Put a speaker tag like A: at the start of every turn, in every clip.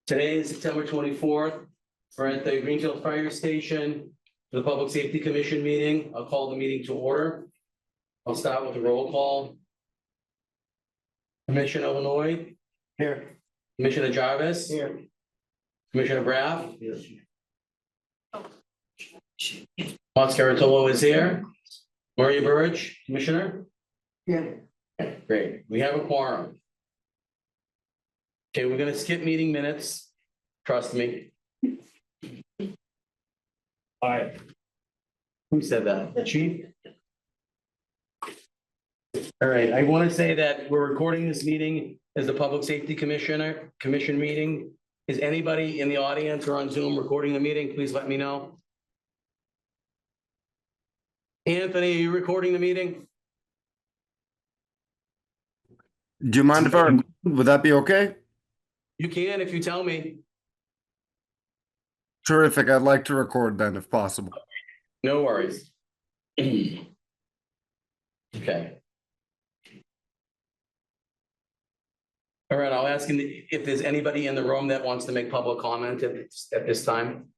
A: Today is September 24th. We're at the Greenfield Fire Station, the Public Safety Commission meeting. I'll call the meeting to order. I'll start with the roll call. Commissioner Illinois. Here. Commissioner Jarvis. Here. Commissioner Braff. Yes. Moscaratolo is here. Maria Burge, Commissioner. Yeah. Great. We have a quorum. Okay, we're gonna skip meeting minutes. Trust me. All right. Who said that? The chief? All right, I want to say that we're recording this meeting as the Public Safety Commission meeting. Is anybody in the audience or on Zoom recording the meeting? Please let me know. Anthony, are you recording the meeting?
B: Do you mind if would that be okay?
A: You can if you tell me.
B: Terrific. I'd like to record then if possible.
A: No worries. Okay. All right, I'll ask him if there's anybody in the room that wants to make public comment at this time.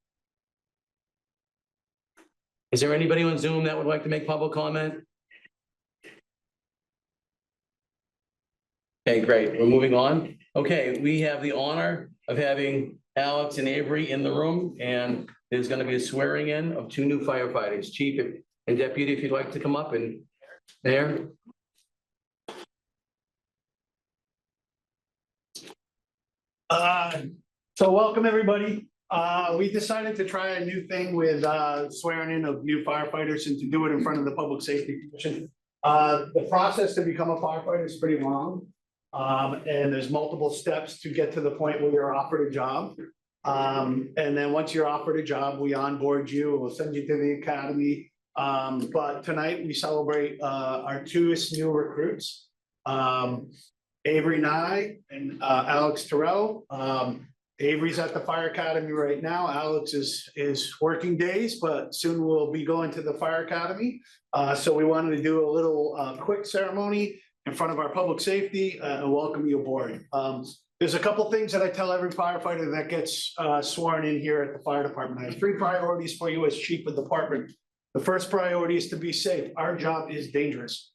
A: Is there anybody on Zoom that would like to make public comment? Okay, great. We're moving on. Okay, we have the honor of having Alex and Avery in the room, and there's going to be a swearing in of two new firefighters. Chief and Deputy, if you'd like to come up and there.
C: So welcome, everybody. We decided to try a new thing with swearing in of new firefighters and to do it in front of the Public Safety Commission. The process to become a firefighter is pretty long. And there's multiple steps to get to the point where you're offered a job. And then once you're offered a job, we onboard you, we'll send you to the academy. But tonight we celebrate our two new recruits. Avery Nye and Alex Terrell. Avery's at the Fire Academy right now. Alex is working days, but soon we'll be going to the Fire Academy. So we wanted to do a little quick ceremony in front of our public safety and welcome you aboard. There's a couple things that I tell every firefighter that gets sworn in here at the fire department. I have 3 priorities for you as chief of department. The first priority is to be safe. Our job is dangerous.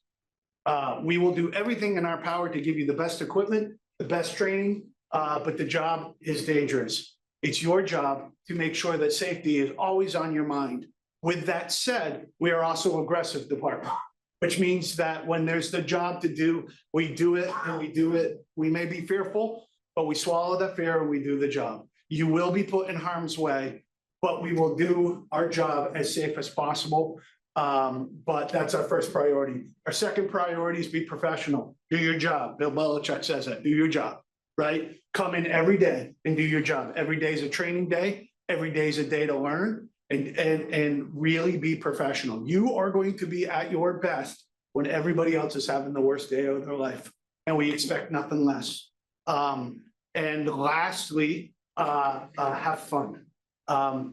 C: We will do everything in our power to give you the best equipment, the best training, but the job is dangerous. It's your job to make sure that safety is always on your mind. With that said, we are also aggressive department, which means that when there's the job to do, we do it and we do it. We may be fearful, but we swallow that fear and we do the job. You will be put in harm's way, but we will do our job as safe as possible. But that's our first priority. Our second priority is be professional. Do your job. Bill Belichick says that. Do your job, right? Come in every day and do your job. Every day is a training day. Every day is a day to learn and really be professional. You are going to be at your best when everybody else is having the worst day of their life. And we expect nothing less. And lastly, have fun.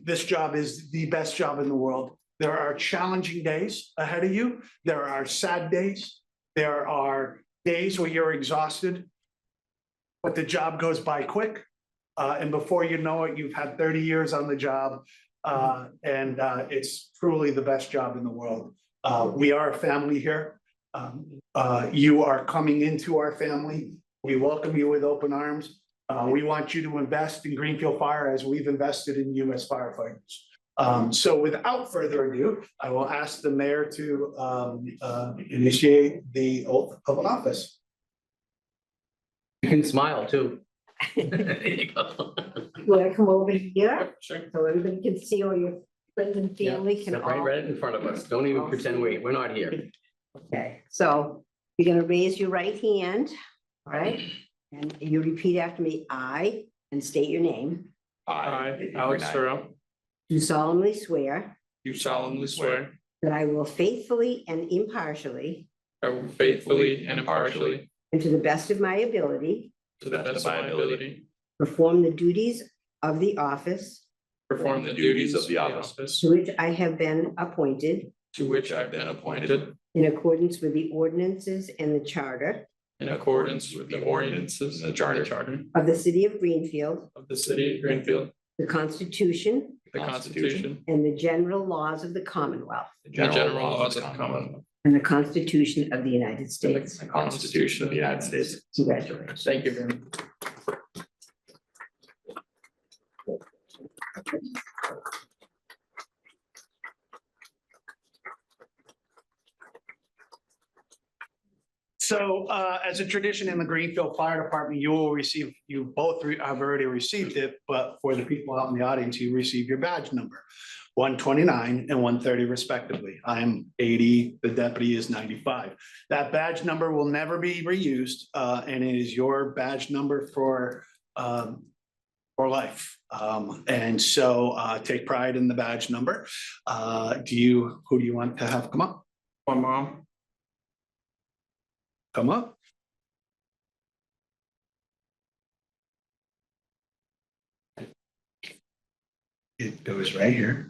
C: This job is the best job in the world. There are challenging days ahead of you. There are sad days. There are days where you're exhausted, but the job goes by quick. And before you know it, you've had 30 years on the job. And it's truly the best job in the world. We are a family here. You are coming into our family. We welcome you with open arms. We want you to invest in Greenfield Fire as we've invested in you as firefighters. So without further ado, I will ask the mayor to initiate the oath of office.
A: You can smile too. There you go.
D: You want to come over here
A: Sure.
D: so everybody can see, all your friends and family can
A: Step right in front of us. Don't even pretend we're not here.
D: Okay, so you're gonna raise your right hand, all right? And you repeat after me, I, and state your name.
E: I, Alex Terrell,
D: Do solemnly swear
E: do solemnly swear
D: that I will faithfully and impartially,
E: I will faithfully and impartially,
D: and to the best of my ability,
E: to the best of my ability,
D: perform the duties of the office
E: perform the duties of the office
D: to which I have been appointed
E: to which I've been appointed
D: in accordance with the ordinances and the charter
E: in accordance with the ordinances and the charter
D: of the city of Greenfield,
E: of the city of Greenfield,
D: the Constitution,
E: the Constitution,
D: and the general laws of the Commonwealth,
E: and the general laws of the Commonwealth,
D: and the Constitution of the United States.
E: and the Constitution of the United States.
D: Congratulations.
E: Thank you very much.
C: So as a tradition in the Greenfield Fire Department, you both have already received it, but for the people out in the audience, you receive your badge number. 129 and 130 respectively. I'm 80, the deputy is 95. That badge number will never be reused, and it is your badge number for life. And so take pride in the badge number. Who do you want to have come up?
E: My mom.
C: Come up. It goes right here.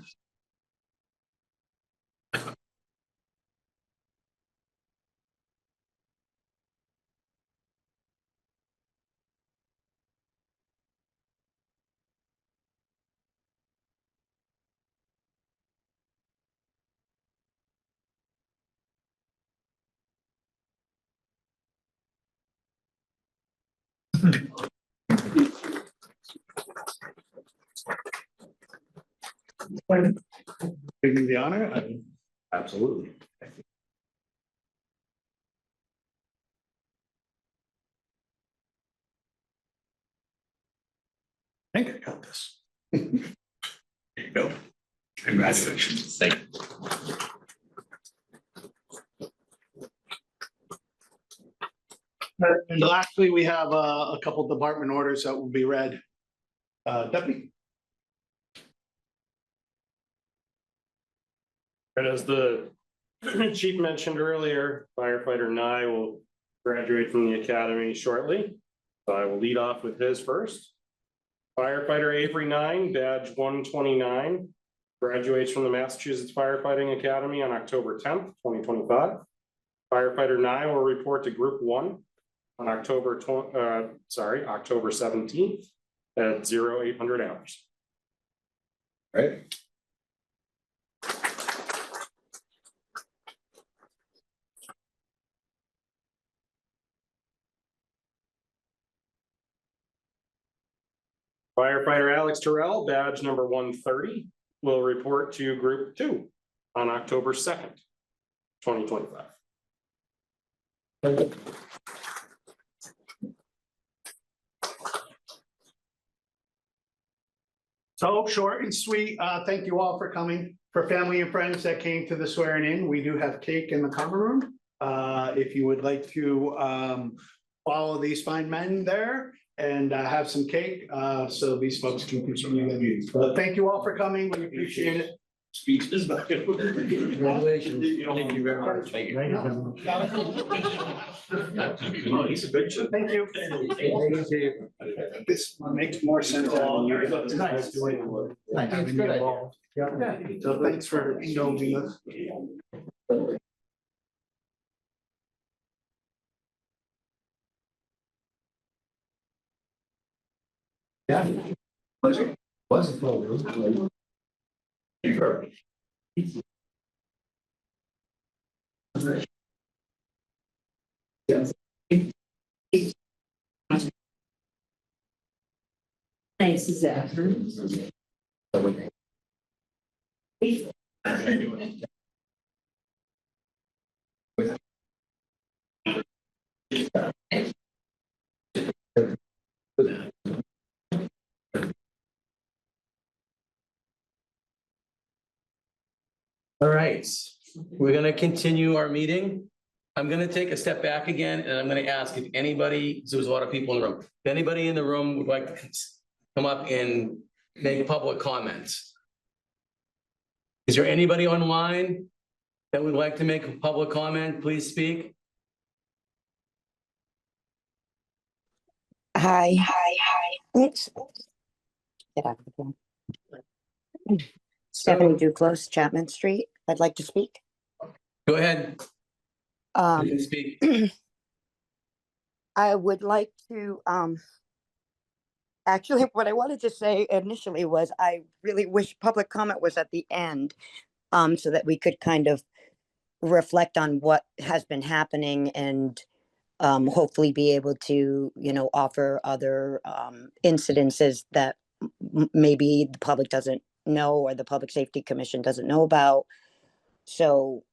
C: Give me the honor. Absolutely. I think I got this. There you go. Congratulations.
E: Thank you.
C: And lastly, we have a couple department orders that will be read. Deputy.
F: And as the chief mentioned earlier, firefighter Nye will graduate from the academy shortly. So I will lead off with his first. Firefighter Avery Nye, badge 129, graduates from the Massachusetts Firefighting Academy on October 10th, 2025. Firefighter Nye will report to Group 1 on October 17th at 0800 hours.
C: Right.
F: Firefighter Alex Terrell, badge number 130, will report to Group 2 on October 2nd, 2025.
C: So short and sweet, thank you all for coming. For family and friends that came to the swearing in, we do have cake in the common room. If you would like to follow these fine men there and have some cake, so these folks can continue their meetings. But thank you all for coming, we appreciate it.
A: Speech is back. Congratulations. Thank you very much. Thank you.
C: Thank you. This makes more sense.
A: It's nice. It's good idea.
C: Yeah, so thanks for indulging us.
A: Yeah. Pleasure. Was a full.
D: Thanks, Zach.
A: All right, we're gonna continue our meeting. I'm gonna take a step back again, and I'm gonna ask if anybody, there's a lot of people in the room. If anybody in the room would like to come up and make public comments. Is there anybody online that would like to make a public comment? Please speak.
G: Hi. Oops. Get out of the phone. Stephanie Duclos, Chapman Street. I'd like to speak.
A: Go ahead. You can speak.
G: I would like to, actually, what I wanted to say initially was I really wish public comment was at the end, so that we could kind of reflect on what has been happening and hopefully be able to, offer other incidences that maybe the public doesn't know or the Public Safety Commission doesn't know about. So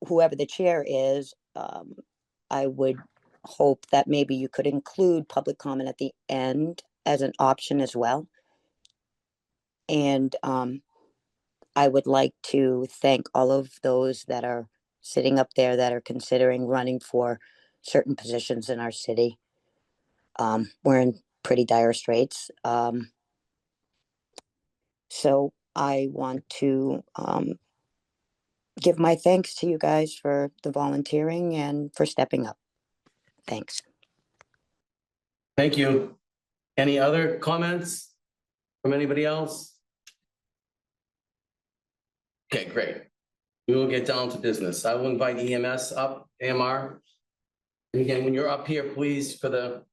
G: whoever the chair is, I would hope that maybe you could include public comment at the end as an option as well. And I would like to thank all of those that are sitting up there that are considering running for certain positions in our city. We're in pretty dire straits. So I want to give my thanks to you guys for the volunteering and for stepping up. Thanks.
A: Thank you. Any other comments from anybody else? Okay, great. We will get down to business. I will invite EMS up, AMR. And again, when you're up here, please, for the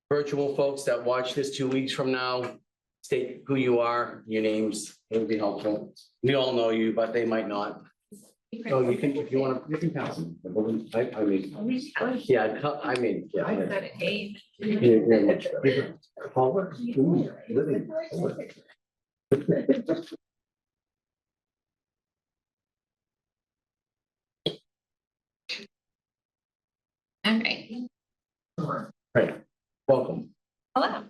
A: virtual folks that watch this 2 weeks from now, state who you are, your names. It would be helpful. We all know you, but they might not. So you can, if you want to, you can pass them. I mean, yeah, I mean, yeah.
H: Okay.
A: Right, welcome.
H: Hello.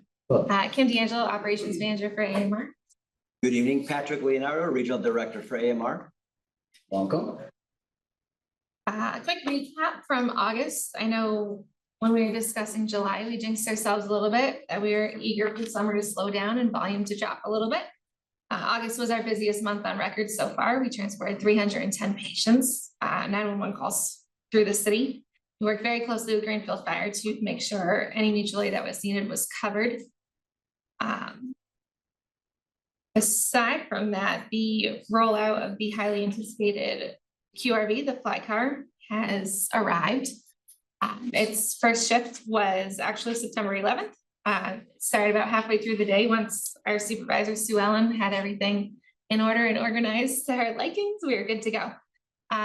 H: Kim D'Angelo, Operations Manager for AMR.
I: Good evening, Patrick Leonardo, Regional Director for AMR.
A: Welcome.
H: A quick recap from August. I know when we were discussing July, we jinxed ourselves a little bit, that we were eager for summer to slow down and volume to drop a little bit. August was our busiest month on record so far. We transported 310 patients, 911 calls through the city. We worked very closely with Greenfield Fire to make sure any mutual aid that was needed was covered. Aside from that, the rollout of the highly anticipated QRV, the fly car, has arrived. Its first shift was actually September 11th. Started about halfway through the day once our supervisor, Sue Ellen, had everything in order and organized to her likings. We were good to go.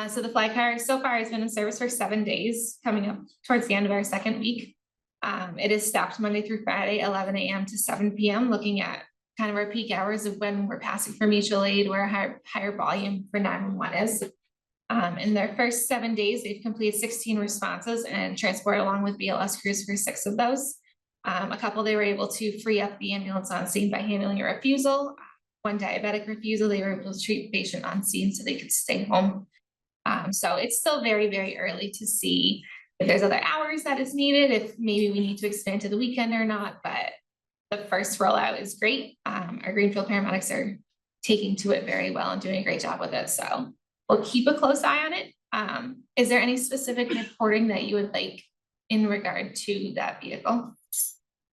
H: So the fly car so far has been in service for 7 days, coming up towards the end of our second week. It is staffed Monday through Friday, 11 a.m. to 7 p.m., looking at kind of our peak hours of when we're passing for mutual aid, where higher volume for 911 is. In their first 7 days, they've completed 16 responses and transported along with BLS crews for 6 of those. A couple, they were able to free up the ambulance on scene by handling a refusal. One diabetic refusal, they were able to treat the patient on scene so they could stay home. So it's still very, very early to see if there's other hours that is needed, if maybe we need to expand to the weekend or not, but the first rollout is great. Our Greenfield paramedics are taking to it very well and doing a great job with it. So we'll keep a close eye on it. Is there any specific reporting that you would like in regard to that vehicle?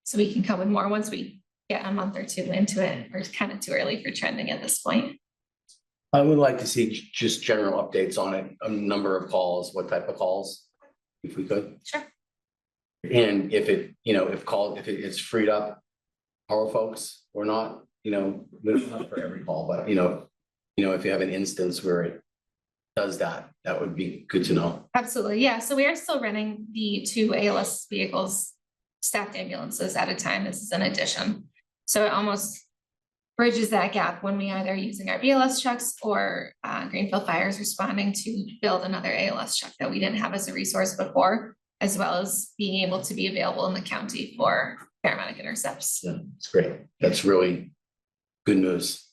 H: So we can come with more once we get a month or two into it. We're kind of too early for trending at this point.
A: I would like to see just general updates on it, a number of calls, what type of calls, if we could.
H: Sure.
A: And if it, if it is freed up our folks or not, not for every call, but if you have an instance where it does that, that would be good to know.
H: Absolutely. Yeah. So we are still running the 2 ALS vehicles, staffed ambulances at a time. This is an addition. So it almost bridges that gap when we either using our BLS trucks or Greenfield Fire is responding to build another ALS truck that we didn't have as a resource before, as well as being able to be available in the county for paramedic intercepts.
A: Yeah, it's great. That's really good news.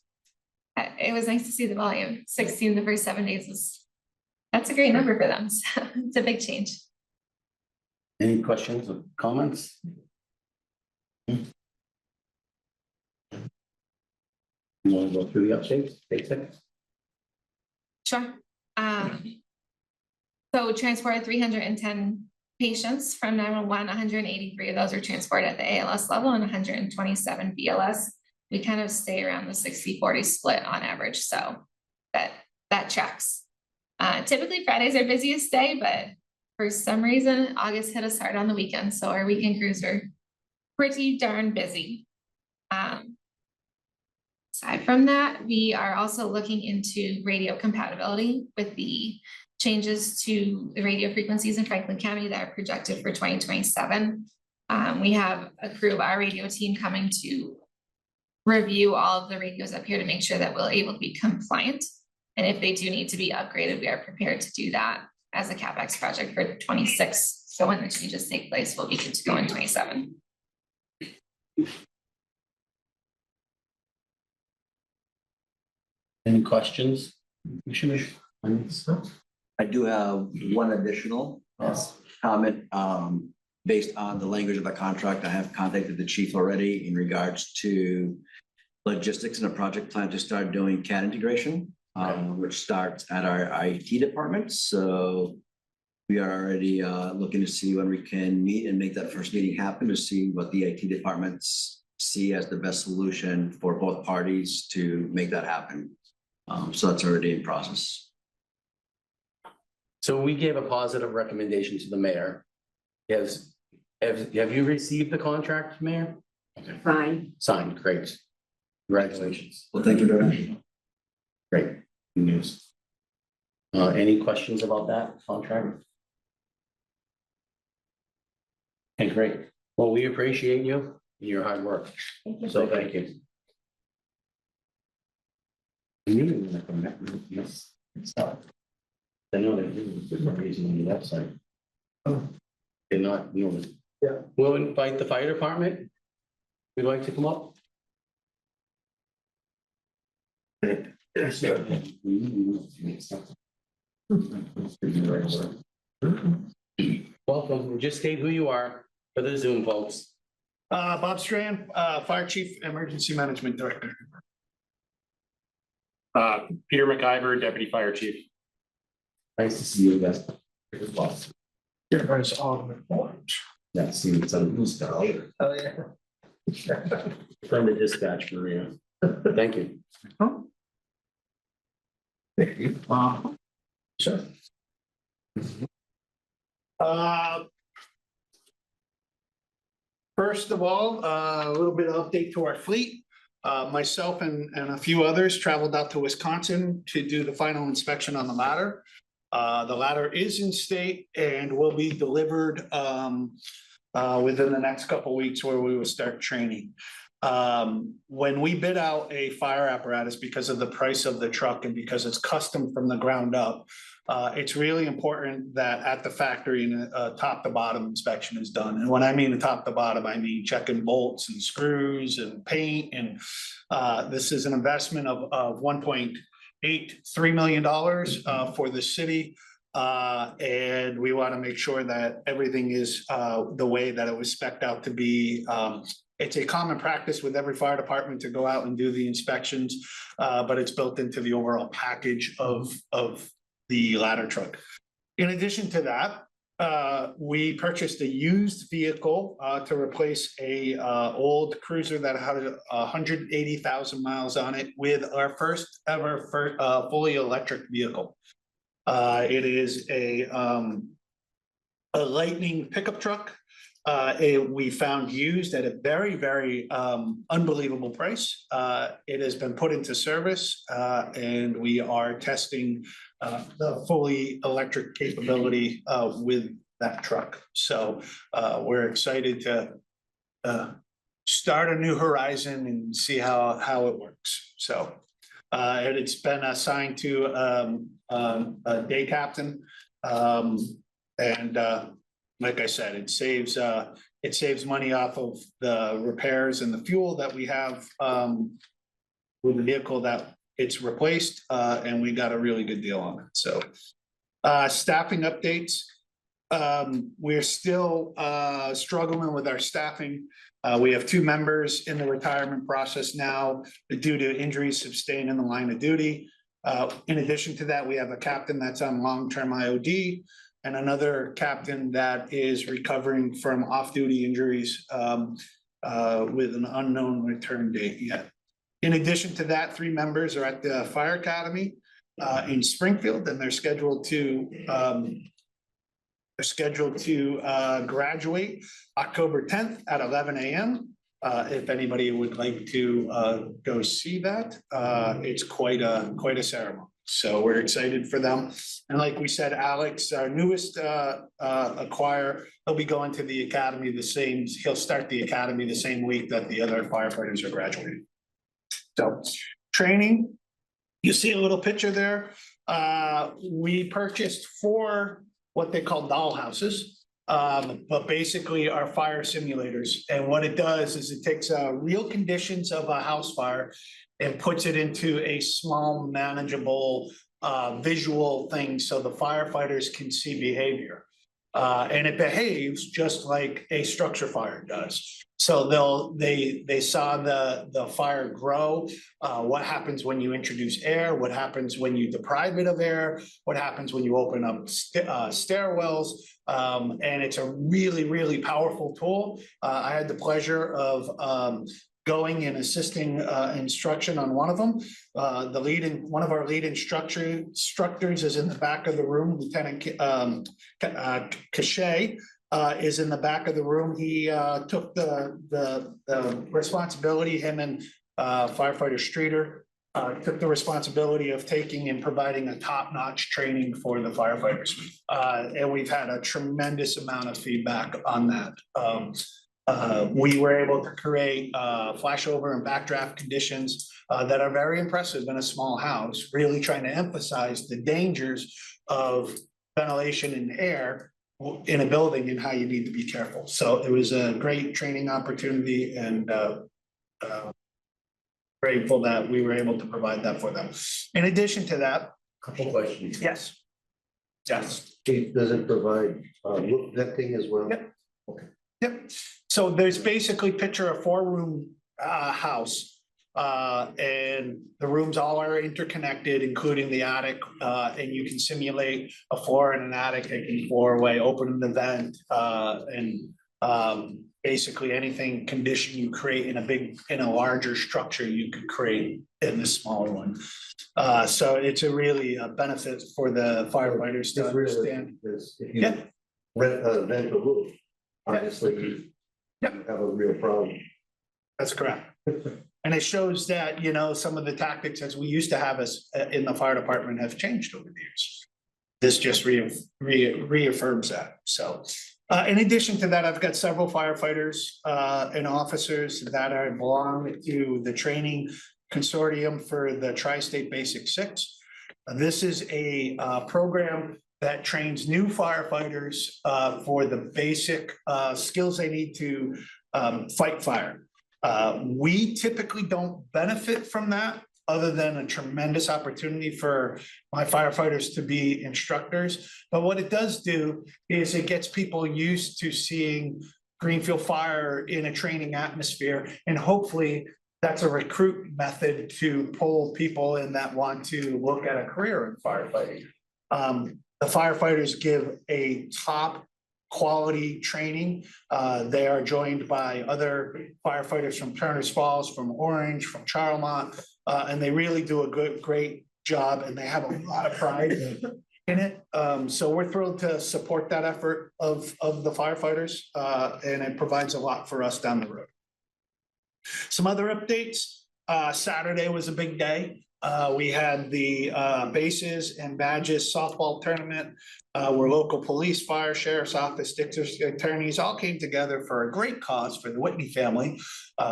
H: It was nice to see the volume. 16 the first 7 days that's a great number for them. So it's a big change.
A: Any questions or comments? You want to go through the updates, basics?
H: Sure. So transported 310 patients from 911, 183 of those are transported at the ALS level and 127 BLS. We kind of stay around the 60-40 split on average. So that tracks. Typically Fridays are busiest day, but For some reason, August hit us hard on the weekend, so our weekend crews were pretty darn busy. Aside from that, we are also looking into radio compatibility with the changes to the radio frequencies in Franklin County that are projected for 2027. We have a crew of our radio team coming to review all of the radios up here to make sure that we're able to be compliant. And if they do need to be upgraded, we are prepared to do that as a CapEx project for 26. So when the changes take place, we'll be good to go in 27.
A: Any questions? Commissioner?
I: I do have one additional comment, based on the language of the contract. I have contacted the chief already in regards to logistics and a project plan to start doing CAD integration, which starts at our IT department. So we are already looking to see when we can meet and make that first meeting happen to see what the IT departments see as the best solution for both parties to make that happen. So that's already in process.
A: So we gave a positive recommendation to the mayor. Have you received the contract, Mayor? Okay.
D: Fine.
A: Signed, great. Congratulations.
I: Well, thank you very much.
A: Great Good news. Any questions about that contract? Okay, great. Well, we appreciate you and your hard work. So thank you. I know they're doing for some reason on the website. Oh. They're not, yeah. We'll invite the fire department. We'd like to come up. Welcome, just state who you are for the Zoom folks.
C: Bob Strand, Fire Chief, Emergency Management Director.
F: Peter McIver, Deputy Fire Chief.
A: Nice to see you guys.
C: There's all the forms.
A: Yeah, see it's on blue star.
C: Oh, yeah.
A: From the dispatch, Maria. Thank you.
C: Thank you. Sure. First of all, a little bit of update to our fleet. Myself and a few others traveled out to Wisconsin to do the final inspection on the ladder. The ladder is in state and will be delivered within the next couple of weeks, where we will start training. When we bid out a fire apparatus, because of the price of the truck and because it's custom from the ground up, it's really important that at the factory, top to bottom inspection is done. And when I mean the top to bottom, I mean checking bolts and screws and paint. And this is an investment of $1.83 million for the city. And we want to make sure that everything is the way that it was spec'd out to be. It's a common practice with every fire department to go out and do the inspections, but it's built into the overall package of the ladder truck. In addition to that, we purchased a used vehicle to replace a old cruiser that had 180,000 miles on it with our first ever fully electric vehicle. It is a Lightning pickup truck. We found used at a very, very unbelievable price. It has been put into service and we are testing the fully electric capability with that truck. So we're excited to start a new horizon and see how it works. So and it's been assigned to a day captain. Like I said, it saves money off of the repairs and the fuel that we have with the vehicle that it's replaced, and we got a really good deal on it. So staffing updates. We're still struggling with our staffing. We have 2 members in the retirement process now due to injuries sustained in the line of duty. In addition to that, we have a captain that's on long-term IOD and another captain that is recovering from off-duty injuries with an unknown return date yet. In addition to that, 3 members are at the Fire Academy in Springfield, and they're scheduled to They're scheduled to graduate October tenth at 11 a.m. If anybody would like to go see that, it's quite a ceremony. So we're excited for them. And like we said, Alex, our newest acquire, he'll be going to the academy he'll start the academy the same week that the other firefighters are graduating. So training, you see a little picture there. We purchased 4 what they call doll houses. But basically are fire simulators. And what it does is it takes real conditions of a house fire and puts it into a small, manageable visual thing so the firefighters can see behavior. And it behaves just like a structure fire does. So they saw the fire grow, what happens when you introduce air, what happens when you deprive it of air, what happens when you open up stairwells. And it's a really, really powerful tool. I had the pleasure of going and assisting instruction on one of them. One of our lead instructors is in the back of the room, Lieutenant Cachet. Is in the back of the room. He took the responsibility, him and firefighter Streeter took the responsibility of taking and providing a top-notch training for the firefighters. And we've had a tremendous amount of feedback on that. We were able to create flashover and backdraft conditions that are very impressive in a small house, really trying to emphasize the dangers of ventilation and air in a building and how you need to be careful. So it was a great training opportunity and grateful that we were able to provide that for them. In addition to that.
J: Couple questions.
C: Yes. Yes.
J: Does it provide roof venting as well?
C: Yep. Okay. Yep. So there's basically picture a 4-room house. And the rooms all are interconnected, including the attic, and you can simulate a floor in an attic, taking floor away, opening the vent, and basically anything condition you create in a larger structure, you could create in the smaller one. So it's a really benefit for the firefighters to understand.
J: If you rent a roof, obviously you have a real problem.
C: That's correct. And it shows that, you know, some of the tactics as we used to have us in the fire department have changed over the years. This just reaffirms that. So in addition to that, I've got several firefighters and officers that are belong to the training consortium for the Tri-State Basic 6. This is a program that trains new firefighters for the basic skills they need to fight fire. We typically don't benefit from that other than a tremendous opportunity for my firefighters to be instructors. But what it does do is it gets people used to seeing Greenfield Fire in a training atmosphere. And hopefully that's a recruit method to pull people in that want to look at a career in firefighting. The firefighters give a top quality training. They are joined by other firefighters from Turner's Falls, from Orange, from Charlemont, and they really do a great job, and they have a lot of pride in it. So we're thrilled to support that effort of the firefighters, and it provides a lot for us down the road. Some other updates. Saturday was a big day. We had the bases and badges softball tournament where local police, fire, sheriff's office, district attorneys all came together for a great cause for the Whitney family,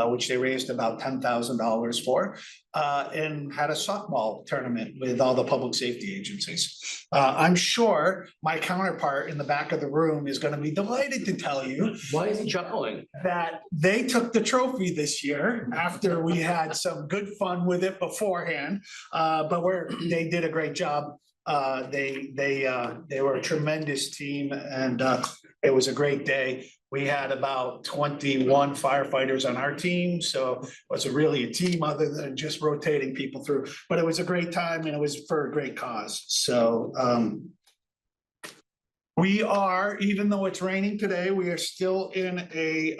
C: which they raised about $10,000 for, and had a softball tournament with all the public safety agencies. I'm sure my counterpart in the back of the room is going to be delighted to tell you.
A: Why is he chuckling?
C: That they took the trophy this year after we had some good fun with it beforehand. But they did a great job. They were a tremendous team, and it was a great day. We had about 21 firefighters on our team, so it was really a team other than just rotating people through. But it was a great time, and it was for a great cause. So we are, even though it's raining today, we are still in a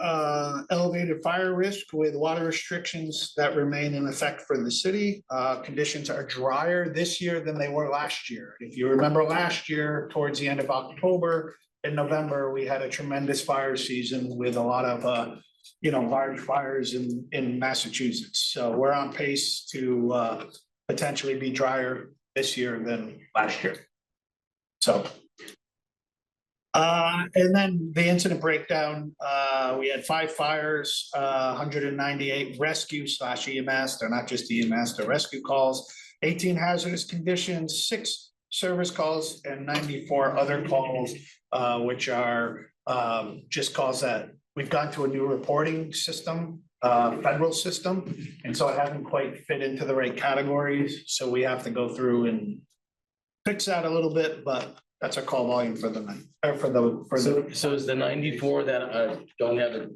C: elevated fire risk with water restrictions that remain in effect for the city. Conditions are drier this year than they were last year. If you remember last year, towards the end of October, in November, we had a tremendous fire season with a lot of, large fires in Massachusetts. So we're on pace to, potentially be drier this year than last year. So. And then the incident breakdown, we had 5 fires, 198 rescue / EMS, they're not just EMS, they're rescue calls, 18 hazardous conditions, 6 service calls, and 94 other calls, which are just calls that we've gone to a new reporting system, federal system, and so it hasn't quite fit into the right categories, so we have to go through and fix that a little bit, but that's our call volume for the night, or for the.
A: So is the 94 that don't have it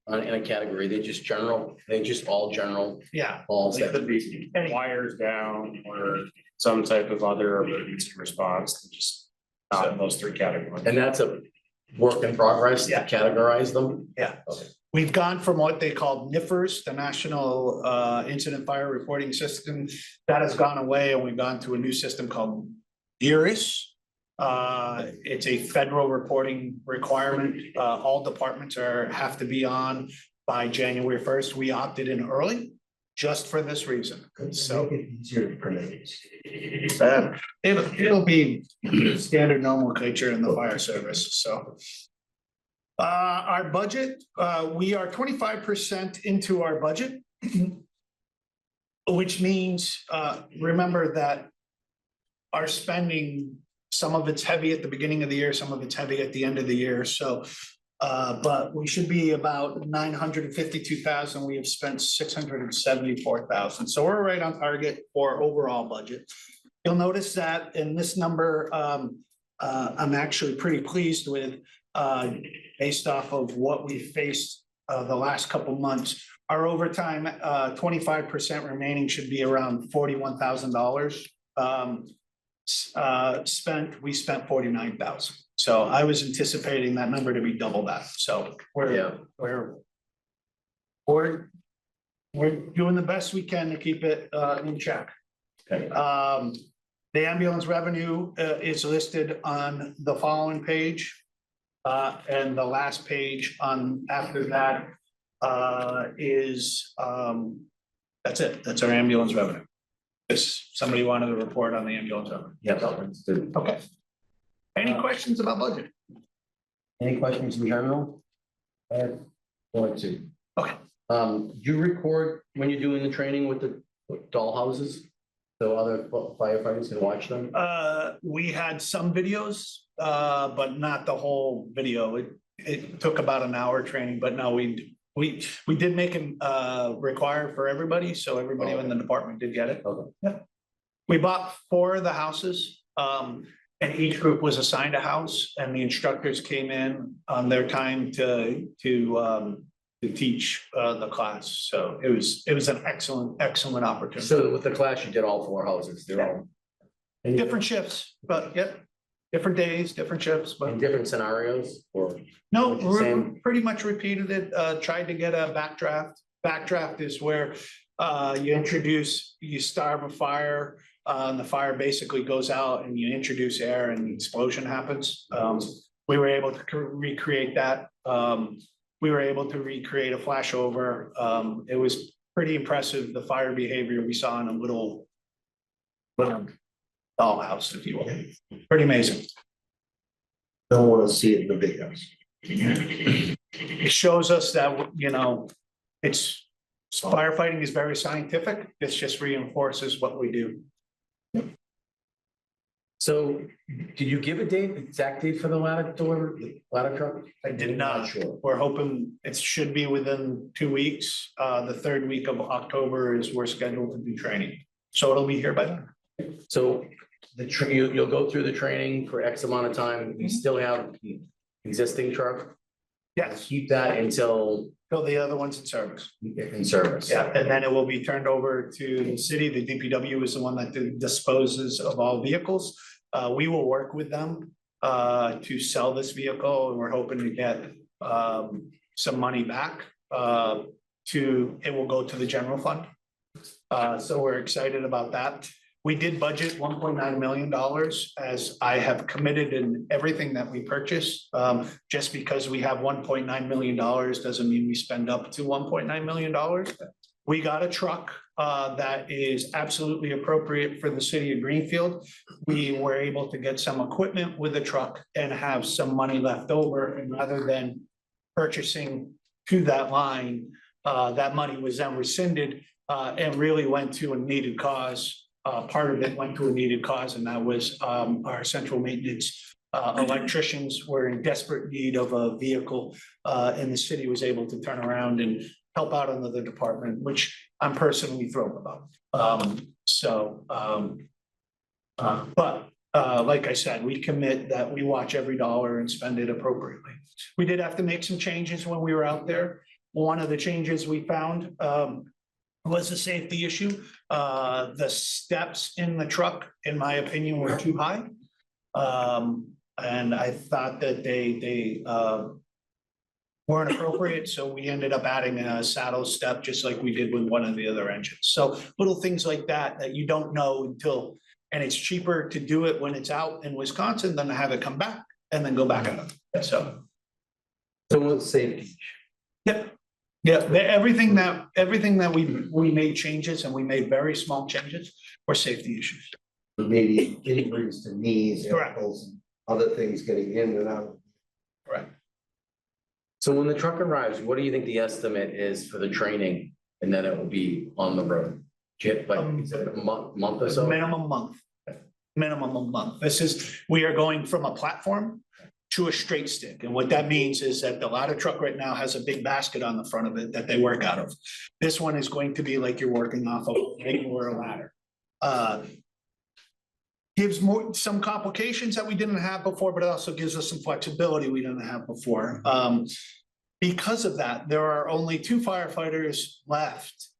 A: in a category, they just general, they just all general
C: Yeah,
A: calls
F: It
A: that,
F: could be wires down or some type of other emergency response, just not in those 3 categories.
A: and that's a work in progress to
C: Yeah.
A: categorize them?
C: yeah.
A: Okay.
C: We've gone from what they call NIFRS, the National Incident Fire Reporting System, that has gone away, and we've gone to a new system called DIRIS. It's a federal reporting requirement. All departments have to be on by January 1st. We opted in early just for this reason. So
J: Easier to predict.
C: it'll be standard nomenclature in the fire service, so. Our budget, we are 25% into our budget. Which means, remember that our spending, some of it's heavy at the beginning of the year, some of it's heavy at the end of the year, so. But we should be about 952,000. We have spent 674,000. So we're right on target for overall budget. You'll notice that in this number, I'm actually pretty pleased with, based off of what we faced, the last couple months. Our overtime, 25% remaining should be around $41,000. We spent 49,000. So I was anticipating that number to be double that. So we're doing the best we can to keep it in check.
A: Okay.
C: The ambulance revenue is listed on the following page. And the last page on after that is that's it. That's our ambulance revenue. If somebody wanted to report on the ambulance revenue.
A: Yeah, that's good.
C: Okay. Any questions about budget?
A: Any questions in general? I have 1 or 2.
C: Okay.
A: You record when you're doing the training with the doll houses? So other firefighters can watch them?
C: We had some videos, but not the whole video. It took about an hour training, but no, we did make it required for everybody, so everybody in the department did get it.
A: Okay.
C: Yeah. We bought 4 of the houses, and each group was assigned a house, and the instructors came in on their time to teach the class. So it was an excellent opportunity.
A: So with the class, you did all 4 houses, they're all. in
C: Different shifts, but yep, different days, different shifts, but
A: different scenarios or?
C: no,
A: Same.
C: we pretty much repeated it, tried to get a backdraft. Backdraft is where you start a fire, and the fire basically goes out and you introduce air and the explosion happens. We were able to recreate that. We were able to recreate a flashover. It was pretty impressive, the fire behavior we saw in a little dollhouse, if you will. Pretty amazing.
J: Don't want to see it in the big house.
C: It shows us that, it's firefighting is very scientific. This just reinforces what we do.
A: So did you give a date, exact date for the ladder truck?
C: I did not.
A: Sure.
C: We're hoping it should be within 2 weeks. The 3rd week of October is we're scheduled to do training. So it'll be here by then.
A: So you'll go through the training for X amount of time, you still have the existing truck,
C: Yes,
A: keep that until
C: till the other one's in service.
A: in service.
C: Yeah, and then it will be turned over to the city. The DPW is the one that disposes of all vehicles. We will work with them to sell this vehicle, and we're hoping to get some money back. It will go to the general fund. So we're excited about that. We did budget $1.9 million as I have committed in everything that we purchase. Just because we have $1.9 million doesn't mean we spend up to $1.9 million. We got a truck that is absolutely appropriate for the city of Greenfield. We were able to get some equipment with the truck and have some money left over, and rather than purchasing to that line, that money was then rescinded and really went to a needed cause. Part of it went to a needed cause, and that was our central maintenance electricians were in desperate need of a vehicle, and the city was able to turn around and help out another department, which I'm personally thrilled about. But like I said, we commit that we watch every dollar and spend it appropriately. We did have to make some changes when we were out there. One of the changes we found was a safety issue. The steps in the truck, in my opinion, were too high. And I thought that they weren't appropriate, so we ended up adding a saddle step, just like we did with one of the other engines. So little things like that, that you don't know until, and it's cheaper to do it when it's out in Wisconsin than to have it come back and then go back out. So.
J: So what's safety?
C: Yep. Yeah, everything that we made changes, and we made very small changes, were safety issues.
J: Maybe injuries to knees,
C: Correct.
J: ankles, and other things getting in and out.
C: Correct.
A: So when the truck arrives, what do you think the estimate is for the training and then it will be on the road? Chip, like, is it a month or so?
C: Minimum month. Minimum a month. We are going from a platform to a straight stick. And what that means is that the ladder truck right now has a big basket on the front of it that they work out of. This one is going to be like you're working off of a regular ladder. Gives some complications that we didn't have before, but it also gives us some flexibility we didn't have before. Because of that, there are only 2 firefighters left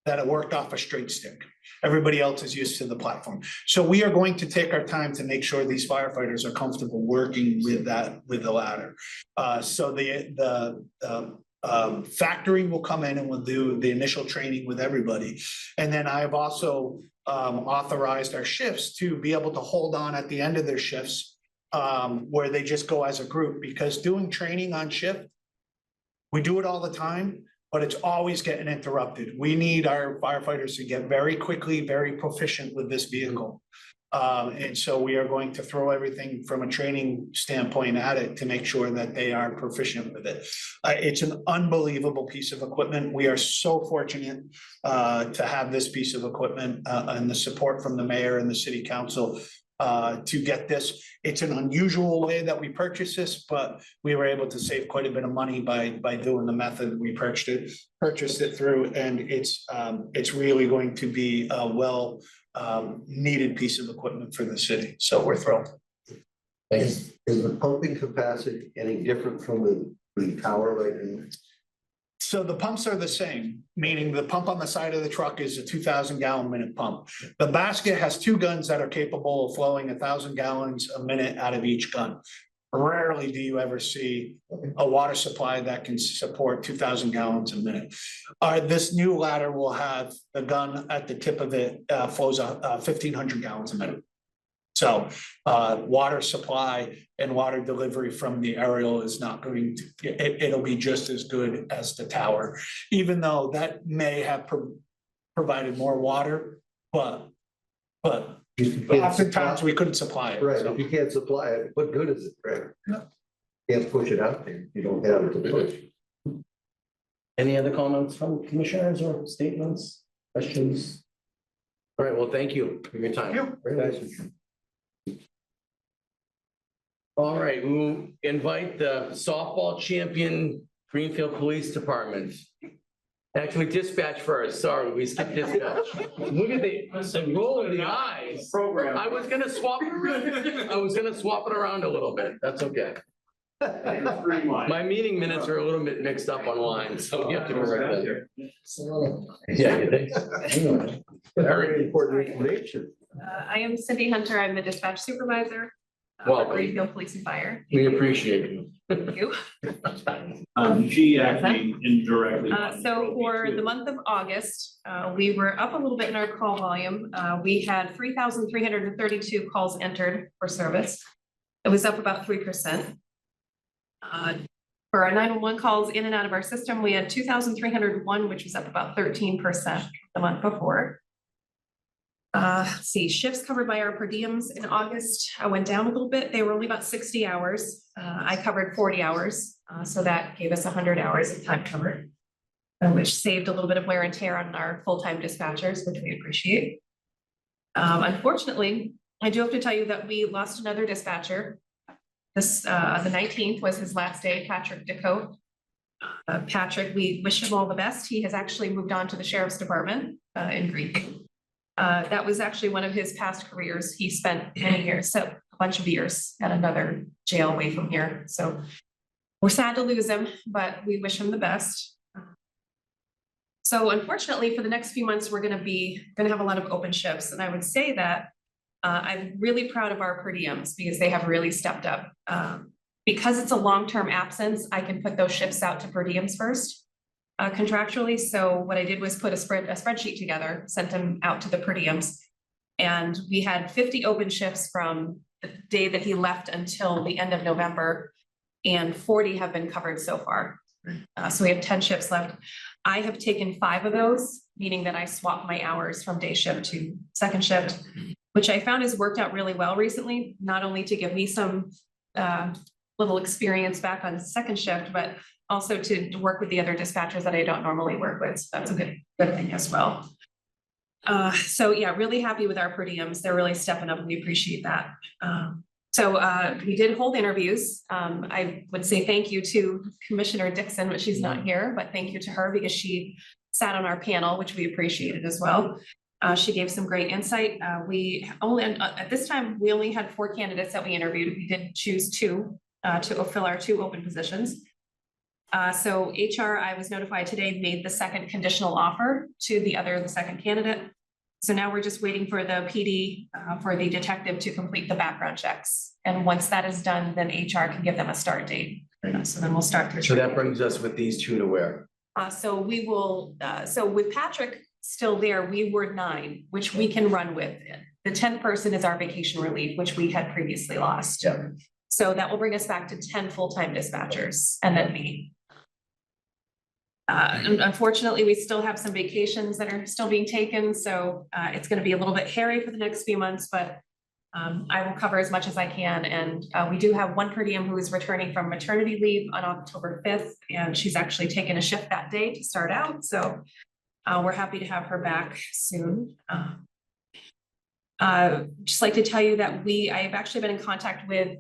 C: that have worked off a straight stick. Everybody else is used to the platform. So we are going to take our time to make sure these firefighters are comfortable working with the ladder. So the factory will come in and will do the initial training with everybody. And then I have also authorized our shifts to be able to hold on at the end of their shifts where they just go as a group, because doing training on shift, we do it all the time, but it's always getting interrupted. We need our firefighters to get very quickly, very proficient with this vehicle. And so we are going to throw everything from a training standpoint at it to make sure that they are proficient with it. It's an unbelievable piece of equipment. We are so fortunate to have this piece of equipment and the support from the mayor and the city council to get this. It's an unusual way that we purchase this, but we were able to save quite a bit of money by doing the method we purchased it through, and it's really going to be a well needed piece of equipment for the city. So we're thrilled.
J: Is the pumping capacity any different from the tower right now?
C: So the pumps are the same, meaning the pump on the side of the truck is a 2,000 gallon minute pump. The basket has 2 guns that are capable of flowing 1,000 gallons a minute out of each gun. Rarely do you ever see a water supply that can support 2,000 gallons a minute. This new ladder will have the gun at the tip of it flows 1,500 gallons a minute. So water supply and water delivery from the aerial is not going to, it'll be just as good as the tower, even though that may have provided more water, but oftentimes we couldn't supply it.
J: Right,
C: So.
J: if you can't supply it, what good is it, right? Can't push it out there, you don't have it to push.
A: Any other comments from commissioners or statements, questions? All right, well, thank you for your time. Very nice. All right, we'll invite the softball champion Greenfield Police Department. Actually, dispatch first. Sorry, we skipped dispatch. Look at the roll of the eyes.
F: Program.
A: I was gonna swap it around a little bit. That's okay. My meeting minutes are a little bit mixed up online, so we have to correct that. Yeah, you think?
J: Very important information.
H: I am Cindy Hunter. I'm the dispatch supervisor.
A: Welcome.
H: Greenfield Police and Fire.
A: We appreciate you.
H: Thank you.
K: She actually indirectly.
H: So for the month of August, we were up a little bit in our call volume. We had 3,332 calls entered for service. It was up about 3%. For our 911 calls in and out of our system, we had 2,301, which was up about 13% the month before. Let's see, shifts covered by our per diems in August went down a little bit. They were only about 60 hours. I covered 40 hours, so that gave us 100 hours of time covered, which saved a little bit of wear and tear on our full-time dispatchers, which we appreciate. Unfortunately, I do have to tell you that we lost another dispatcher. This, the 19th was his last day, Patrick DeCote. Patrick, we wish him all the best. He has actually moved on to the Sheriff's Department in Greenfield. That was actually one of his past careers. He spent many years, so a bunch of years at another jail away from here. So we're sad to lose him, but we wish him the best. So unfortunately, for the next few months, we're gonna have a lot of open shifts. And I would say that I'm really proud of our per diems because they have really stepped up. Because it's a long-term absence, I can put those shifts out to per diems first. Contractually, so what I did was put a spreadsheet together, sent them out to the per diems. And we had 50 open shifts from the day that he left until the end of November, and 40 have been covered so far. So we have 10 shifts left. I have taken 5 of those, meaning that I swapped my hours from day shift to second shift, which I found has worked out really well recently, not only to give me some little experience back on second shift, but also to work with the other dispatchers that I don't normally work with. So that's a good thing as well. So yeah, really happy with our per diems. They're really stepping up and we appreciate that. So we did hold interviews. I would say thank you to Commissioner Dixon, but she's not here, but thank you to her because she sat on our panel, which we appreciated as well. She gave some great insight. We only, at this time, we only had 4 candidates that we interviewed. We did choose 2 to fill our 2 open positions. So HR, I was notified today, made the second conditional offer to the second candidate. So now we're just waiting for the PD, for the detective to complete the background checks. And once that is done, then HR can give them a start date. So then we'll start.
A: So that brings us with these 2 to where?
H: So we will, so with Patrick still there, we were 9, which we can run with. The 10th person is our vacation relief, which we had previously lost.
A: Yeah.
H: So that will bring us back to 10 full-time dispatchers and then me. Unfortunately, we still have some vacations that are still being taken, so it's going to be a little bit hairy for the next few months, but I will cover as much as I can. And we do have 1 per diem who is returning from maternity leave on October 5th, and she's actually taken a shift that day to start out. So we're happy to have her back soon. Just like to tell you that I have actually been in contact with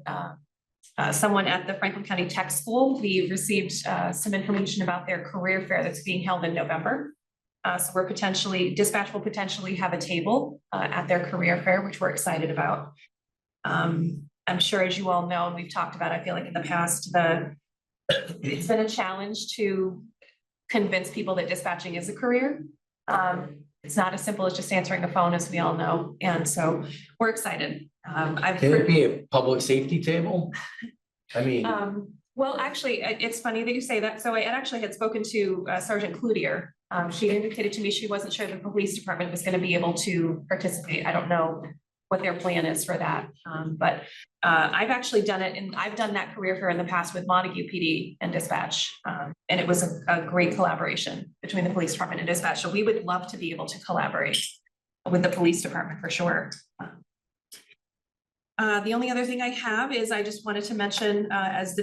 H: someone at the Franklin County Tech School. We received some information about their career fair that's being held in November. So dispatch will potentially have a table at their career fair, which we're excited about. I'm sure, as you all know, and we've talked about, I feel like in the past, it's been a challenge to convince people that dispatching is a career. It's not as simple as just answering the phone, as we all know. And so we're excited.
A: Can it be a public safety table? I mean.
H: Well, actually, it's funny that you say that. So I actually had spoken to Sergeant Cloutier. She indicated to me she wasn't sure the police department was going to be able to participate. I don't know what their plan is for that. But I've actually done it, and I've done that career fair in the past with Montague PD and dispatch. And it was a great collaboration between the police department and dispatch. So we would love to be able to collaborate with the police department for sure. The only other thing I have is I just wanted to mention, as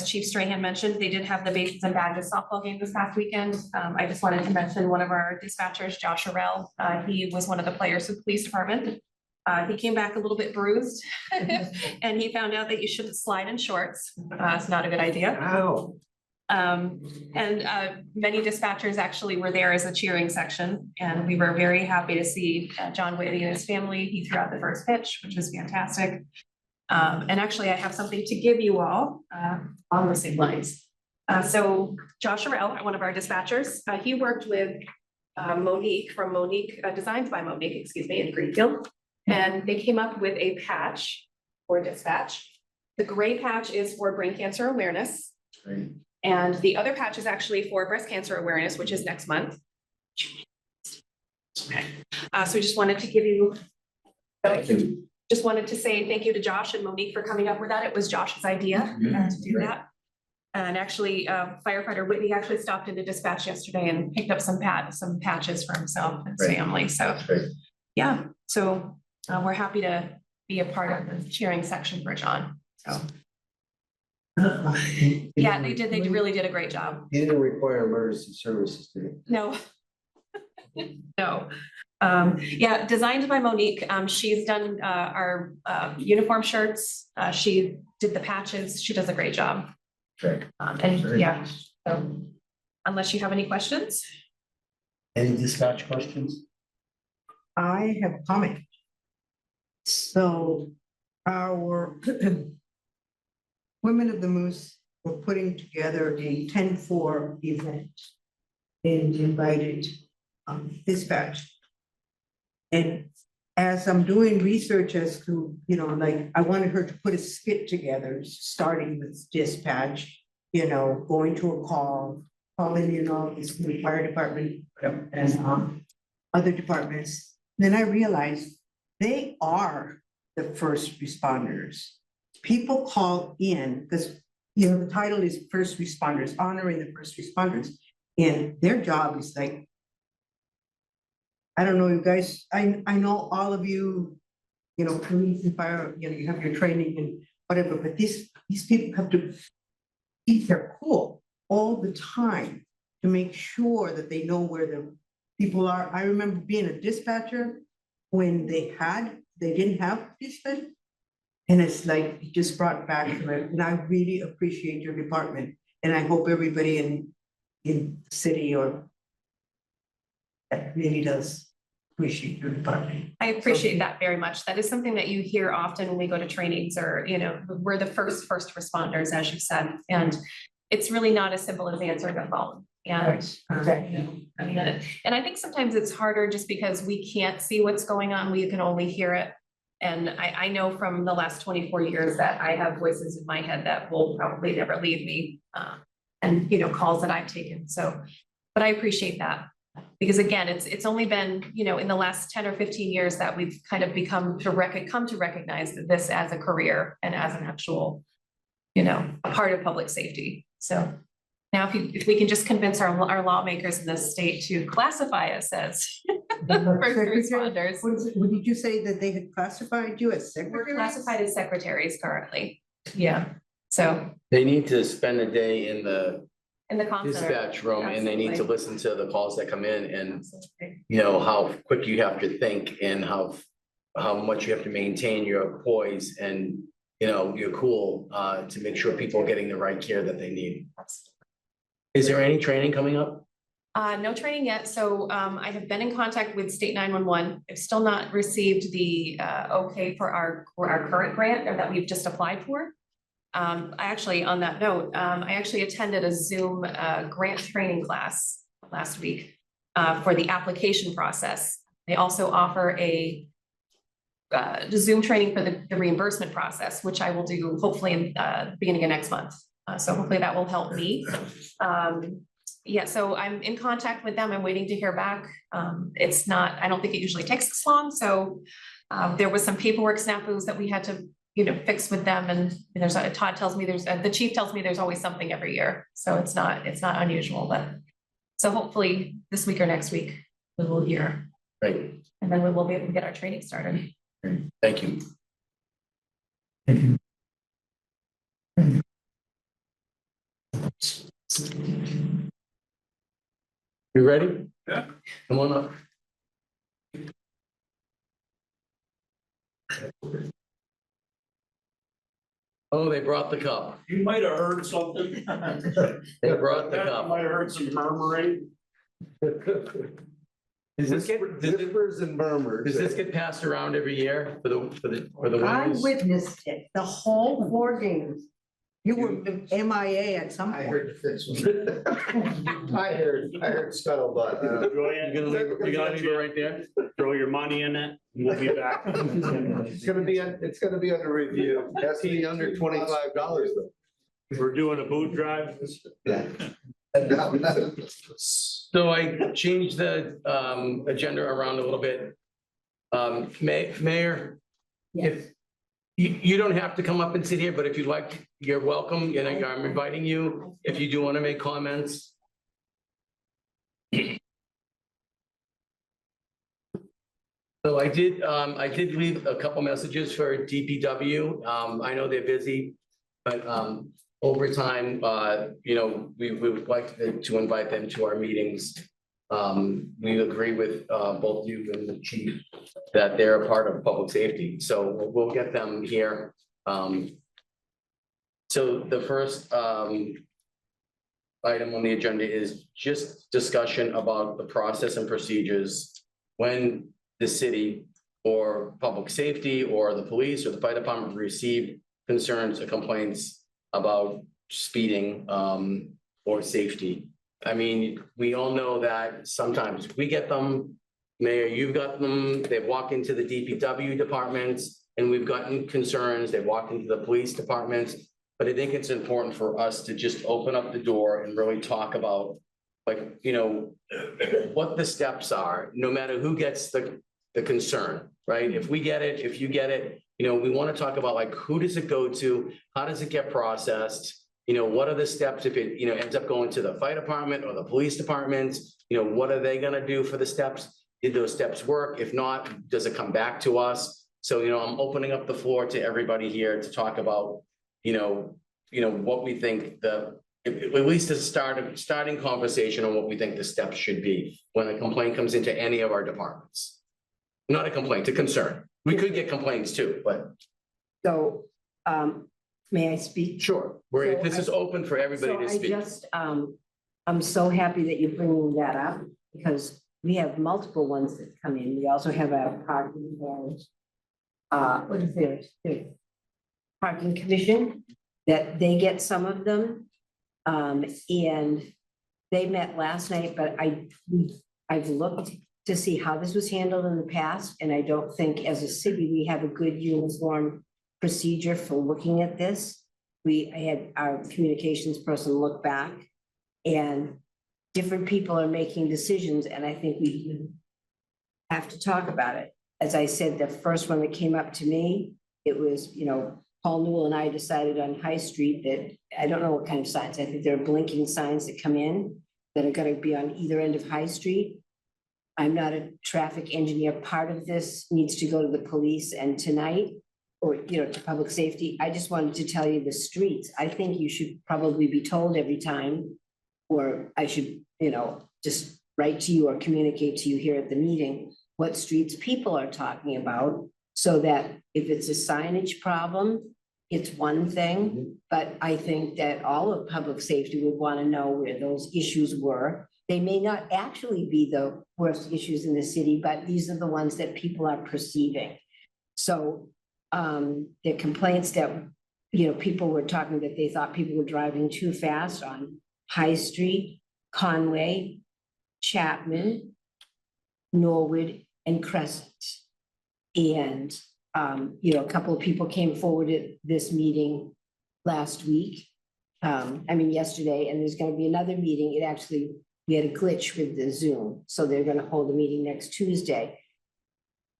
H: Chief Strahan mentioned, they did have the Bases and Badges softball game this past weekend. I just wanted to mention one of our dispatchers, Josh Arell. He was one of the players of the police department. He came back a little bit bruised and he found out that you shouldn't slide in shorts. It's not a good idea.
A: Ow.
H: Many dispatchers actually were there as a cheering section, and we were very happy to see John Whitty and his family. He threw out the first pitch, which was fantastic. And actually, I have something to give you all on the same lines. So Josh Arell, one of our dispatchers, he worked with Monique from Monique Designs by Monique, excuse me, in Greenfield, and they came up with a patch
L: for dispatch. The gray patch is for brain cancer awareness. And the other patch is actually for breast cancer awareness, which is next month. So we just wanted to give you. Just wanted to say thank you to Josh and Monique for coming up with that. It was Josh's idea to do that. And actually firefighter Whitney actually stopped into dispatch yesterday and picked up some patches for himself and his family. So, yeah, so we're happy to be a part of the cheering section for John. So, yeah, they really did a great job.
J: You didn't require emergency services, did you?
L: No. No. Yeah, designed by Monique. She's done our uniform shirts. She did the patches. She does a great job. And yeah, so unless you have any questions.
A: Any dispatch questions?
M: I have a comment. So our Women of the Moose were putting together a 10-4 event and invited dispatch. And as I'm doing research as to, you know, like I wanted her to put a skit together, starting with dispatch, you know, going to a call, calling, you know, the fire department and other departments. Then I realized they are the first responders. People call in because, you know, the title is first responders, honoring the first responders. And their job is like, I don't know, you guys, I know all of you, you know, police and fire, you know, you have your training and whatever, but these people have to keep their cool all the time to make sure that they know where the people are. I remember being a dispatcher when they didn't have dispatch. And it's like, it just brought back to it. And I really appreciate your department. And I hope everybody in the city or that really does appreciate your department.
L: I appreciate that very much. That is something that you hear often when we go to trainings or, you know, we're the first responders, as you said. And it's really not as simple as answering a phone. And, I mean, and I think sometimes it's harder just because we can't see what's going on. We can only hear it. And I know from the last 24 years that I have voices in my head that will probably never leave me. And, you know, calls that I've taken. So, but I appreciate that. Because again, it's only been, you know, in the last 10 or 15 years that we've kind of come to recognize this as a career and as an actual, you know, a part of public safety. So now if we can just convince our lawmakers in this state to classify us as first responders.
M: What did you say that they had classified you as
L: We're
M: secretary?
L: classified as secretaries currently. Yeah, so
A: They need to spend a day in the
L: in the comm center.
A: dispatch room and they need to
L: Absolutely.
A: listen to the calls that come in and,
L: Absolutely.
A: you know, how quick you have to think and how much you have to maintain your poise and, you know, your cool, to make sure people are getting the right care that they need. Is there any training coming up?
L: No training yet, so I have been in contact with State 911. I've still not received the okay for our current grant or that we've just applied for. I actually, on that note, I actually attended a Zoom grant training class last week for the application process. They also offer a Zoom training for the reimbursement process, which I will do hopefully in the beginning of next month. So hopefully that will help me. Yeah, so I'm in contact with them. I'm waiting to hear back. It's not, I don't think it usually takes this long. So there was some paperwork snafus that we had to, you know, fix with them. And Todd tells me the chief tells me there's always something every year. So it's not unusual, but so hopefully this week or next week we will hear.
A: Great.
L: And then we will be able to get our training started.
A: Thank you. You ready?
K: Yeah.
A: Come on up. Oh, they brought the cup.
K: You might have heard something.
A: They brought the
K: You
A: cup.
K: might have heard some murmuring.
A: Does this get,
J: Whispers and murmurs.
A: does this get passed around every year for the
M: I
A: winners?
M: witnessed it, the whole 4 games. You were MIA at some
J: I
M: point.
J: heard this one. I heard scuttlebutt.
A: You're gonna leave it right there?
K: throw your money in it, and we'll be back.
J: It's gonna be under review. It has to be under $25 though.
K: We're doing a boot drive.
J: Yeah.
A: So I changed the agenda around a little bit. Mayor, if you don't have to come up and sit here, but if you'd like, you're welcome, and I'm inviting you, if you do want to make comments. So I did leave a couple messages for DPW. I know they're busy, but over time, we would like to invite them to our meetings. We agree with both you and the chief that they're a part of public safety, so we'll get them here. So the first item on the agenda is just discussion about the process and procedures when the city or public safety or the police or the fire department received concerns or complaints about speeding or safety. I mean, we all know that sometimes we get them, Mayor, you've got them, they walk into the DPW departments and we've gotten concerns, they walk into the police departments. But I think it's important for us to just open up the door and really talk about, like, what the steps are, no matter who gets the concern, right? If we get it, if you get it, we want to talk about, like, who does it go to? How does it get processed? What are the steps if it, ends up going to the fire department or the police department? What are they gonna do for the steps? Did those steps work? If not, does it come back to us? So, I'm opening up the floor to everybody here to talk about, what we think at least a starting conversation on what we think the steps should be when a complaint comes into any of our departments. Not a complaint, a concern. We could get complaints too, but.
D: So, may I speak?
A: Sure. This is open for everybody to speak.
D: I'm so happy that you're bringing that up because we have multiple ones that come in. We also have a parking, what is there? Parking commission, that they get some of them. And they met last night, but I've looked to see how this was handled in the past, and I don't think as a city, we have a good uniform procedure for looking at this. I had our communications person look back, and different people are making decisions, and I think we have to talk about it. As I said, the first one that came up to me, it was, Paul Newell and I decided on High Street that, I don't know what kind of signs, I think there are blinking signs that come in that are gonna be on either end of High Street. I'm not a traffic engineer. Part of this needs to go to the police and tonight, or, to public safety. I just wanted to tell you the streets. I think you should probably be told every time, or I should, just write to you or communicate to you here at the meeting, what streets people are talking about, so that if it's a signage problem, it's one thing, but I think that all of public safety would want to know where those issues were. They may not actually be the worst issues in the city, but these are the ones that people are perceiving. So the complaints that, people were talking that they thought people were driving too fast on High Street, Conway, Chapman, Norwood, and Crescent. And, a couple of people came forward at this meeting last week. Yesterday, and there's gonna be another meeting. We had a glitch with the Zoom, so they're gonna hold a meeting next Tuesday.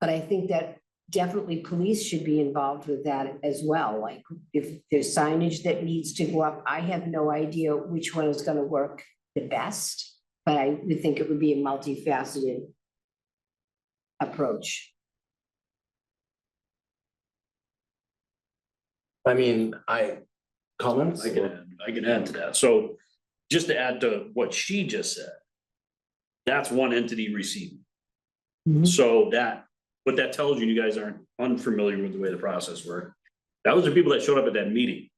D: But I think that definitely police should be involved with that as well. Like, if there's signage that needs to go up, I have no idea which one is gonna work the best, but I would think it would be a multifaceted approach.
A: Comments?
K: I can add to that. So just to add to what she just said, that's one entity receiving. So what that tells you, you guys aren't unfamiliar with the way the process worked. That was the people that showed up at that meeting.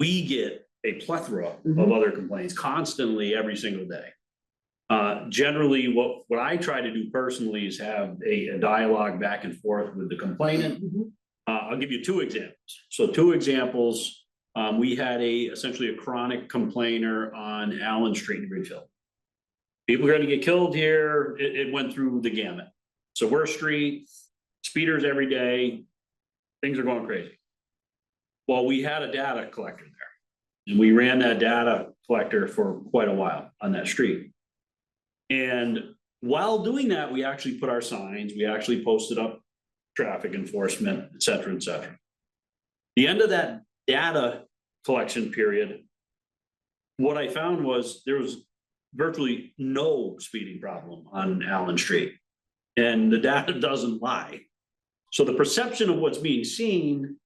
K: We get a plethora of other complaints constantly every single day. Generally, what I try to do personally is have a dialogue back and forth with the complainant. I'll give you two examples. So two examples, we had essentially a chronic complainer on Allen Street in Ridgefield. People are gonna get killed here. It went through the gamut. So we're a street, speeders every day, things are going crazy. Well, we had a data collector there, and we ran that data collector for quite a while on that street. And while doing that, we actually put our signs, we actually posted up traffic enforcement, et cetera, et cetera. The end of that data collection period, what I found was there was virtually no speeding problem on Allen Street. And the data doesn't lie. So the perception of what's being seen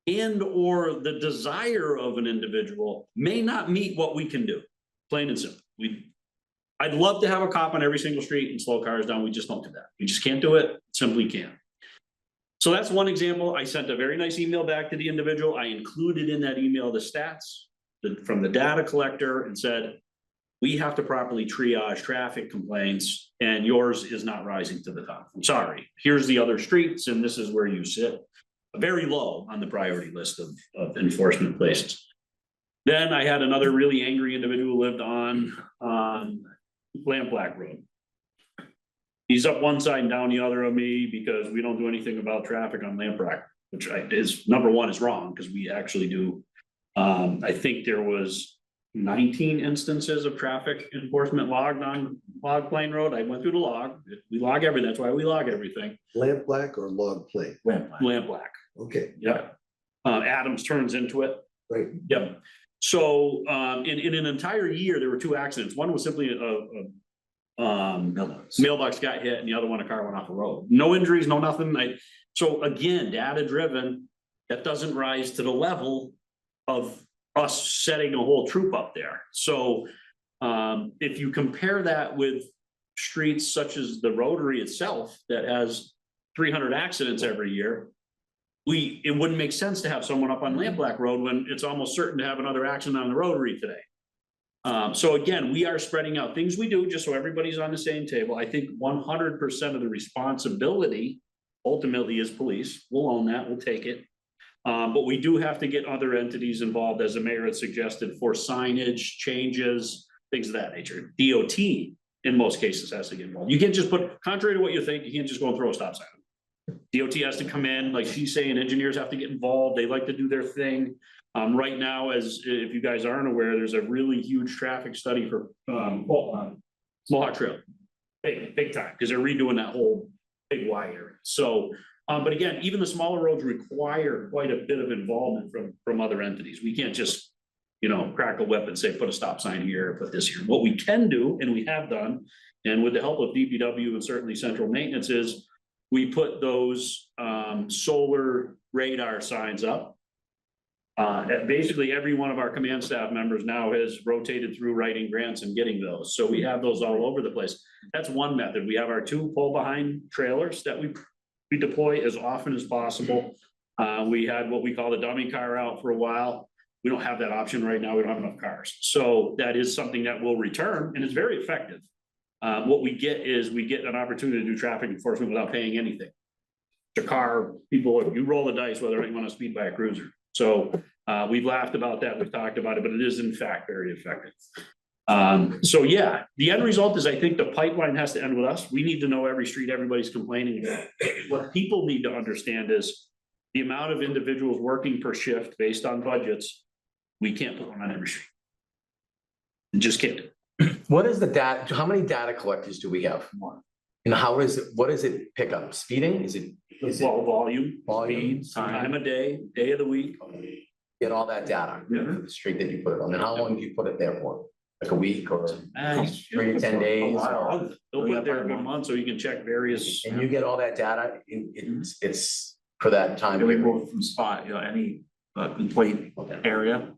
K: and or the desire of an individual may not meet what we can do, plain and simple. I'd love to have a cop on every single street and slow cars down. We just don't do that. We just can't do it, simply can't. So that's one example. I sent a very nice email back to the individual. I included in that email the stats from the data collector and said, we have to properly triage traffic complaints and yours is not rising to the top. I'm sorry. Here's the other streets and this is where you sit. Very low on the priority list of enforcement places. Then I had another really angry individual who lived on Lamplack Road. He's up one side and down the other of me because we don't do anything about traffic on Lamplack, which is number one is wrong because we actually do. I think there was 19 instances of traffic enforcement logged on Log Plain Road. I went through the log. We log everything. That's why we log everything.
J: Lamplack or log plate?
K: Lamplack.
J: Okay.
K: Yeah. Adams turns into it.
J: Right.
K: Yep. So in an entire year, there were 2 accidents. One was simply a mailbox got hit and the other one, a car went off the road. No injuries, no nothing. So again, data driven, that doesn't rise to the level of us setting a whole troop up there. So if you compare that with streets such as the Rotary itself, that has 300 accidents every year, it wouldn't make sense to have someone up on Lamplack Road when it's almost certain to have another accident on the Rotary today. So again, we are spreading out things we do just so everybody's on the same table. I think 100% of the responsibility ultimately is police. We'll own that, we'll take it. But we do have to get other entities involved, as the mayor had suggested, for signage, changes, things of that nature. DOT, in most cases, has to get involved. You can't just put, contrary to what you think, you can't just go and throw a stop sign. DOT has to come in, like she's saying, engineers have to get involved. They like to do their thing. Right now, as if you guys aren't aware, there's a really huge traffic study for Mohawk Trail. Big time, because they're redoing that whole big Y area. So, but again, even the smaller roads require quite a bit of involvement from other entities. We can't just, crack a whip and say, put a stop sign here, put this here. What we can do, and we have done, and with the help of DPW and certainly central maintenance, is we put those solar radar signs up. Basically, every one of our command staff members now has rotated through writing grants and getting those. So we have those all over the place. That's one method. We have our 2 pull behind trailers that we deploy as often as possible. We had what we call the dummy car out for a while. We don't have that option right now. We don't have enough cars. So that is something that will return and it's very effective. What we get is we get an opportunity to do traffic enforcement without paying anything. The car, you roll the dice whether or not you want to speed by a cruiser. So we've laughed about that, we've talked about it, but it is in fact very effective. So yeah, the end result is I think the pipeline has to end with us. We need to know every street everybody's complaining about. What people need to understand is the amount of individuals working per shift based on budgets, we can't put one on every street. Just can't.
N: What is the data? How many data collectors do we have? And what does it pick up? Speeding? Is it
K: volume,
N: volume,
K: speed, time of day of the week.
N: Get all that data for the street that you put it on. And how long do you put it there for? Like a week or 3 to 10 days?
K: They'll put it there for a month so you can check various.
N: And you get all that data. It's for that time.
E: We move from spot, any complete area.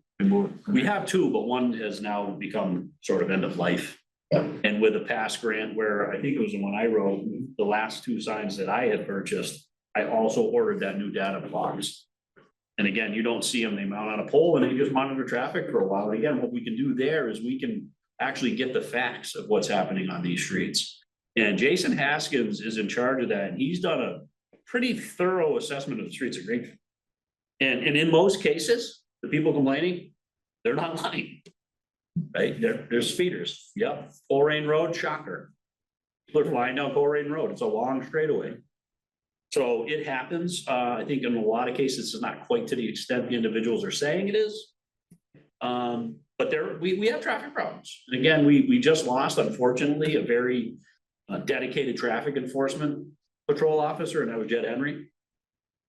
K: We have 2, but one has now become sort of end of life.
N: Yeah.
K: And with a past grant where I think it was the one I wrote, the last 2 signs that I had purchased, I also ordered that new data box. And again, you don't see them, they mount on a pole and they just monitor traffic for a while. And again, what we can do there is we can actually get the facts of what's happening on these streets. And Jason Haskins is in charge of that. And he's done a pretty thorough assessment of the streets of Greenfield. And in most cases, the people complaining, they're not lying. Right? There's speeders. Yep. Full Rain Road, shocker. People are flying down Colerain Road. It's a long straightaway. So it happens. I think in a lot of cases, it's not quite to the extent the individuals are saying it is. But we have traffic problems. And again, we just lost, unfortunately, a very dedicated traffic enforcement patrol officer, and that was Jed Henry.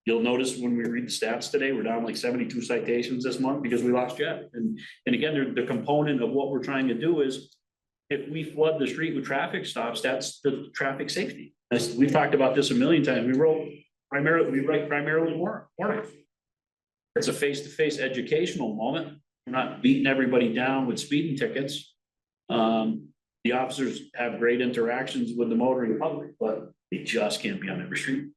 K: You'll notice when we read the stats today, we're down like 72 citations this month because we lost Jed. And again, the component of what we're trying to do is if we flood the street with traffic stops, that's the traffic safety. As we've talked about this a million times. We write primarily warnings. It's a face-to-face educational moment. We're not beating everybody down with speeding tickets. The officers have great interactions with the motoring public, but they just can't be on every street.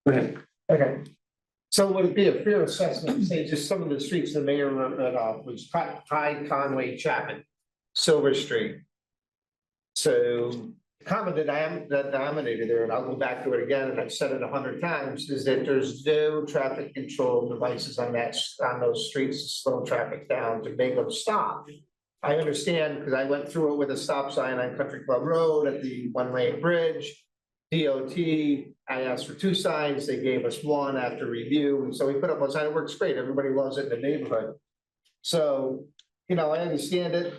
O: Okay. So would it be a fair assessment, say just some of the streets the mayor read off, was Pride, Conway, Chapman, Silver Street. So the comment that dominated there, and I'll go back to it again, and I've said it 100 times, is that there's no traffic control devices on those streets to slow traffic down to make them stop. I understand, because I went through it with a stop sign on Country Club Road at the one-lane bridge. DOT, I asked for 2 signs, they gave us 1 after review, and so we put up one sign, it works great, everybody loves it in the neighborhood. So, I understand it,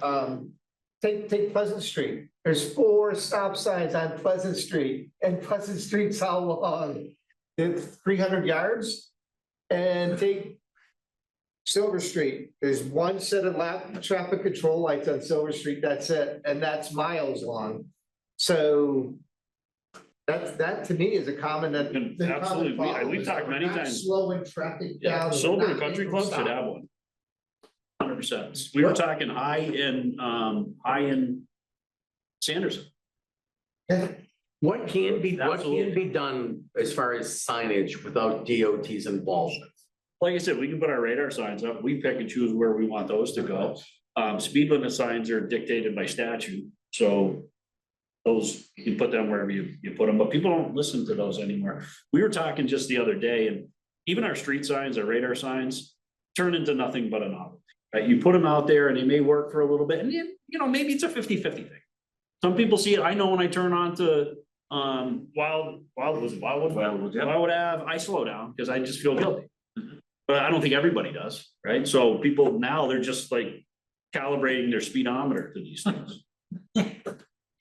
O: take Pleasant Street, there's 4 stop signs on Pleasant Street, and Pleasant Street's how long? It's 300 yards, and take Silver Street, there's 1 set of traffic control lights on Silver Street, that's it, and that's miles long. So that to me is a common that.
K: Absolutely, we've talked many times.
O: Slowing traffic down.
K: Silver and Country Club should have one. 100%. We were talking high in Sanderson.
N: What can be done as far as signage without DOT's involvement?
K: Like I said, we can put our radar signs up. We pick and choose where we want those to go. Speed limit signs are dictated by statute, so those, you can put them wherever you put them, but people don't listen to those anymore. We were talking just the other day, and even our street signs, our radar signs, turn into nothing but a novelty, right? You put them out there and they may work for a little bit, and maybe it's a 50-50 thing. Some people see it. I know when I turn on to Wildwood Ave, I slow down because I just feel guilty. But I don't think everybody does, right? So people now, they're just like calibrating their speedometer to these things.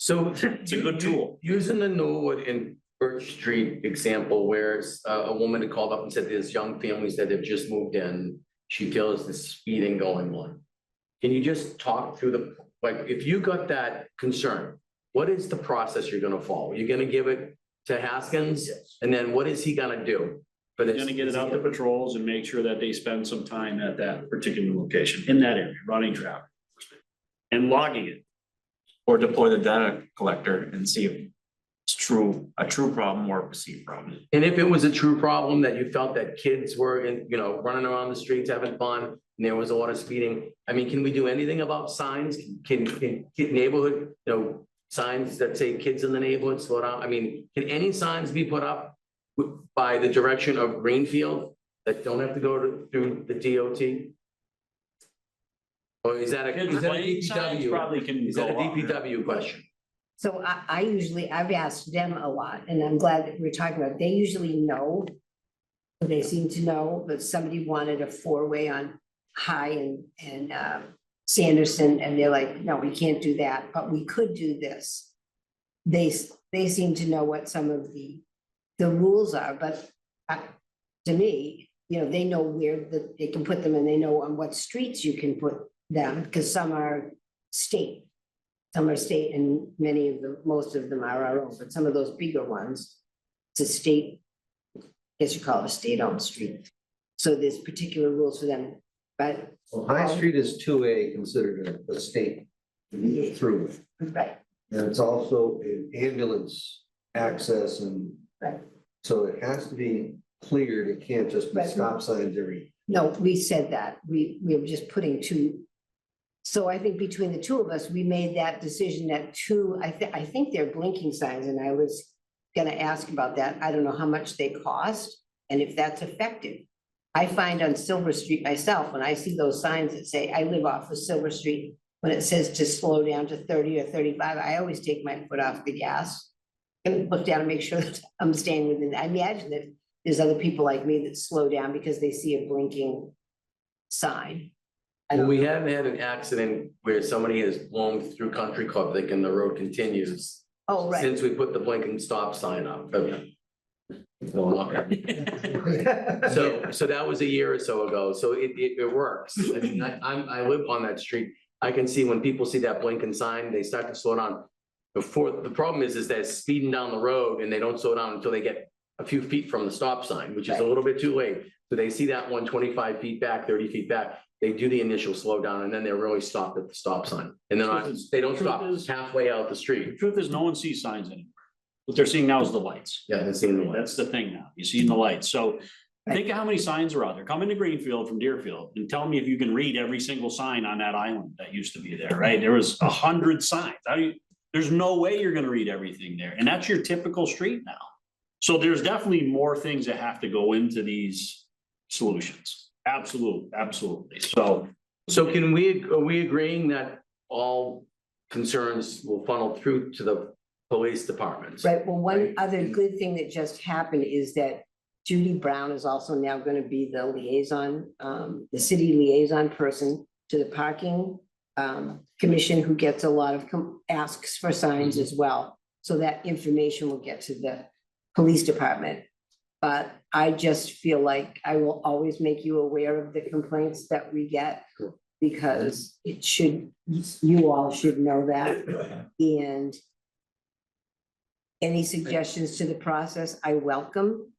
N: So
K: it's a good tool.
N: Using the Norwood and Birch Street example, where a woman had called up and said there's young families that have just moved in. She feels the speeding going on. Can you just talk through if you got that concern, what is the process you're gonna follow? You're gonna give it to Haskins? Yes. And then what is he gonna do?
K: But they're gonna get it out to patrols and make sure that they spend some time at that particular location in that area, running traffic and logging it.
E: Or deploy the data collector and see if it's a true problem or a perceived problem.
N: And if it was a true problem that you felt that kids were running around the streets having fun and there was a lot of speeding, I mean, can we do anything about signs? Can neighborhood, signs that say kids in the neighborhood slow down? I mean, can any signs be put up by the direction of Greenfield that don't have to go through the DOT? Or is that a DPW question?
D: So I've asked them a lot, and I'm glad that we're talking about, they usually know. They seem to know, but somebody wanted a 4-way on High and Sanderson, and they're like, no, we can't do that, but we could do this. They seem to know what some of the rules are, but to me, they know where they can put them, and they know on what streets you can put them, because some are state, and most of them are our own, but some of those bigger ones, it's a state, I guess you call it a state-owned street. So there's particular rules for them, but.
J: Well, High Street is 2A considered a state through it.
D: Right.
J: And it's also an ambulance access and.
D: Right.
J: So it has to be cleared. It can't just be stop signs every.
D: No, we said that. We were just putting 2. So I think between the 2 of us, we made that decision that 2, I think they're blinking signs, and I was gonna ask about that. I don't know how much they cost and if that's effective. I find on Silver Street myself, when I see those signs that say, I live off of Silver Street, when it says to slow down to 30 or 35, I always take my foot off the gas and look down and make sure that I'm staying within. I imagine that there's other people like me that slow down because they see a blinking sign. I
N: Well,
D: don't
N: we
D: know.
N: haven't had an accident where somebody has blown through Country Club, thinking the road continues.
D: Oh, right.
N: Since we put the blinking stop sign up. So that was a year or so ago, so it works. I mean, I live on that street. I can see when people see that blinking sign, they start to slow down. Before, the problem is they're speeding down the road and they don't slow down until they get a few feet from the stop sign, which is a little bit too late. So they see that one 25 feet back, 30 feet back, they do the initial slowdown and then they're really stopped at the stop sign. And then they don't stop halfway out the
K: The
N: street.
K: truth is, no one sees signs anymore. What they're seeing now is the lights.
N: Yeah, they're seeing the light.
K: That's the thing now. You're seeing the lights. So think of how many signs are out there. Come into Greenfield from Deerfield and tell me if you can read every single sign on that island that used to be there, right? There was 100 signs. There's no way you're gonna read everything there. And that's your typical street now. So there's definitely more things that have to go into these solutions. Absolutely. So
N: Are we agreeing that all concerns will funnel through to the police departments?
D: Right, well, one other good thing that just happened is that Judy Brown is also now gonna be the liaison, the city liaison person to the parking commission, who gets a lot of asks for signs as well. So that information will get to the police department. But I just feel like I will always make you aware of the complaints that we get. Because you all should know that. And any suggestions to the process, I welcome.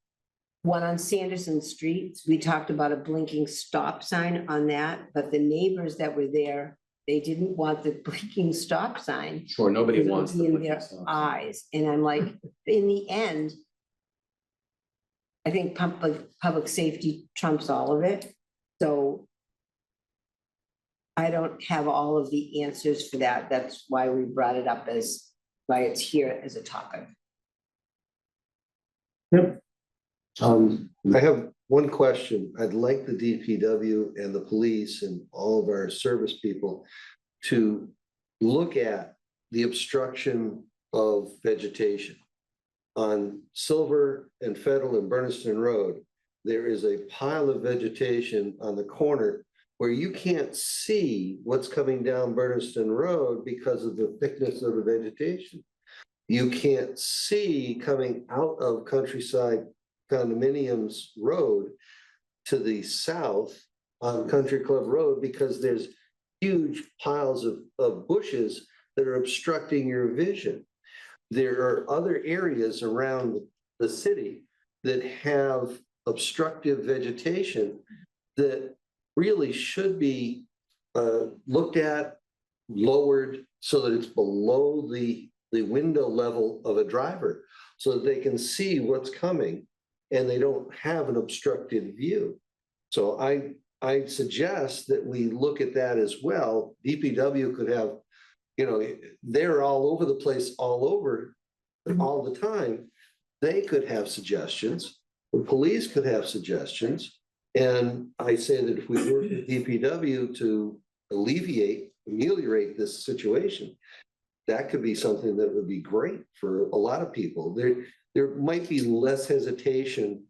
D: One on Sanderson Street, we talked about a blinking stop sign on that, but the neighbors that were there, they didn't want the blinking stop sign.
N: Sure, nobody
D: Because it
N: wants
D: would
N: the
D: be in
N: blinking
D: their
N: stop sign.
D: eyes, and I'm like, in the end, I think public safety trumps all of it, so I don't have all of the answers for that. That's why we brought it up why it's here as a topic.
J: I have one question. I'd like the DPW and the police and all of our service people to look at the obstruction of vegetation. On Silver and Federal and Berniston Road, there is a pile of vegetation on the corner where you can't see what's coming down Berniston Road because of the thickness of the vegetation. You can't see coming out of Countryside Condominiums Road to the south on Country Club Road because there's huge piles of bushes that are obstructing your vision. There are other areas around the city that have obstructive vegetation that really should be looked at, lowered so that it's below the window level of a driver so that they can see what's coming and they don't have an obstructed view. So I suggest that we look at that as well. DPW could have, they're all over the place, all the time. They could have suggestions. The police could have suggestions. And I say that if we work with DPW to ameliorate this situation, that could be something that would be great for a lot of people. There might be less hesitation,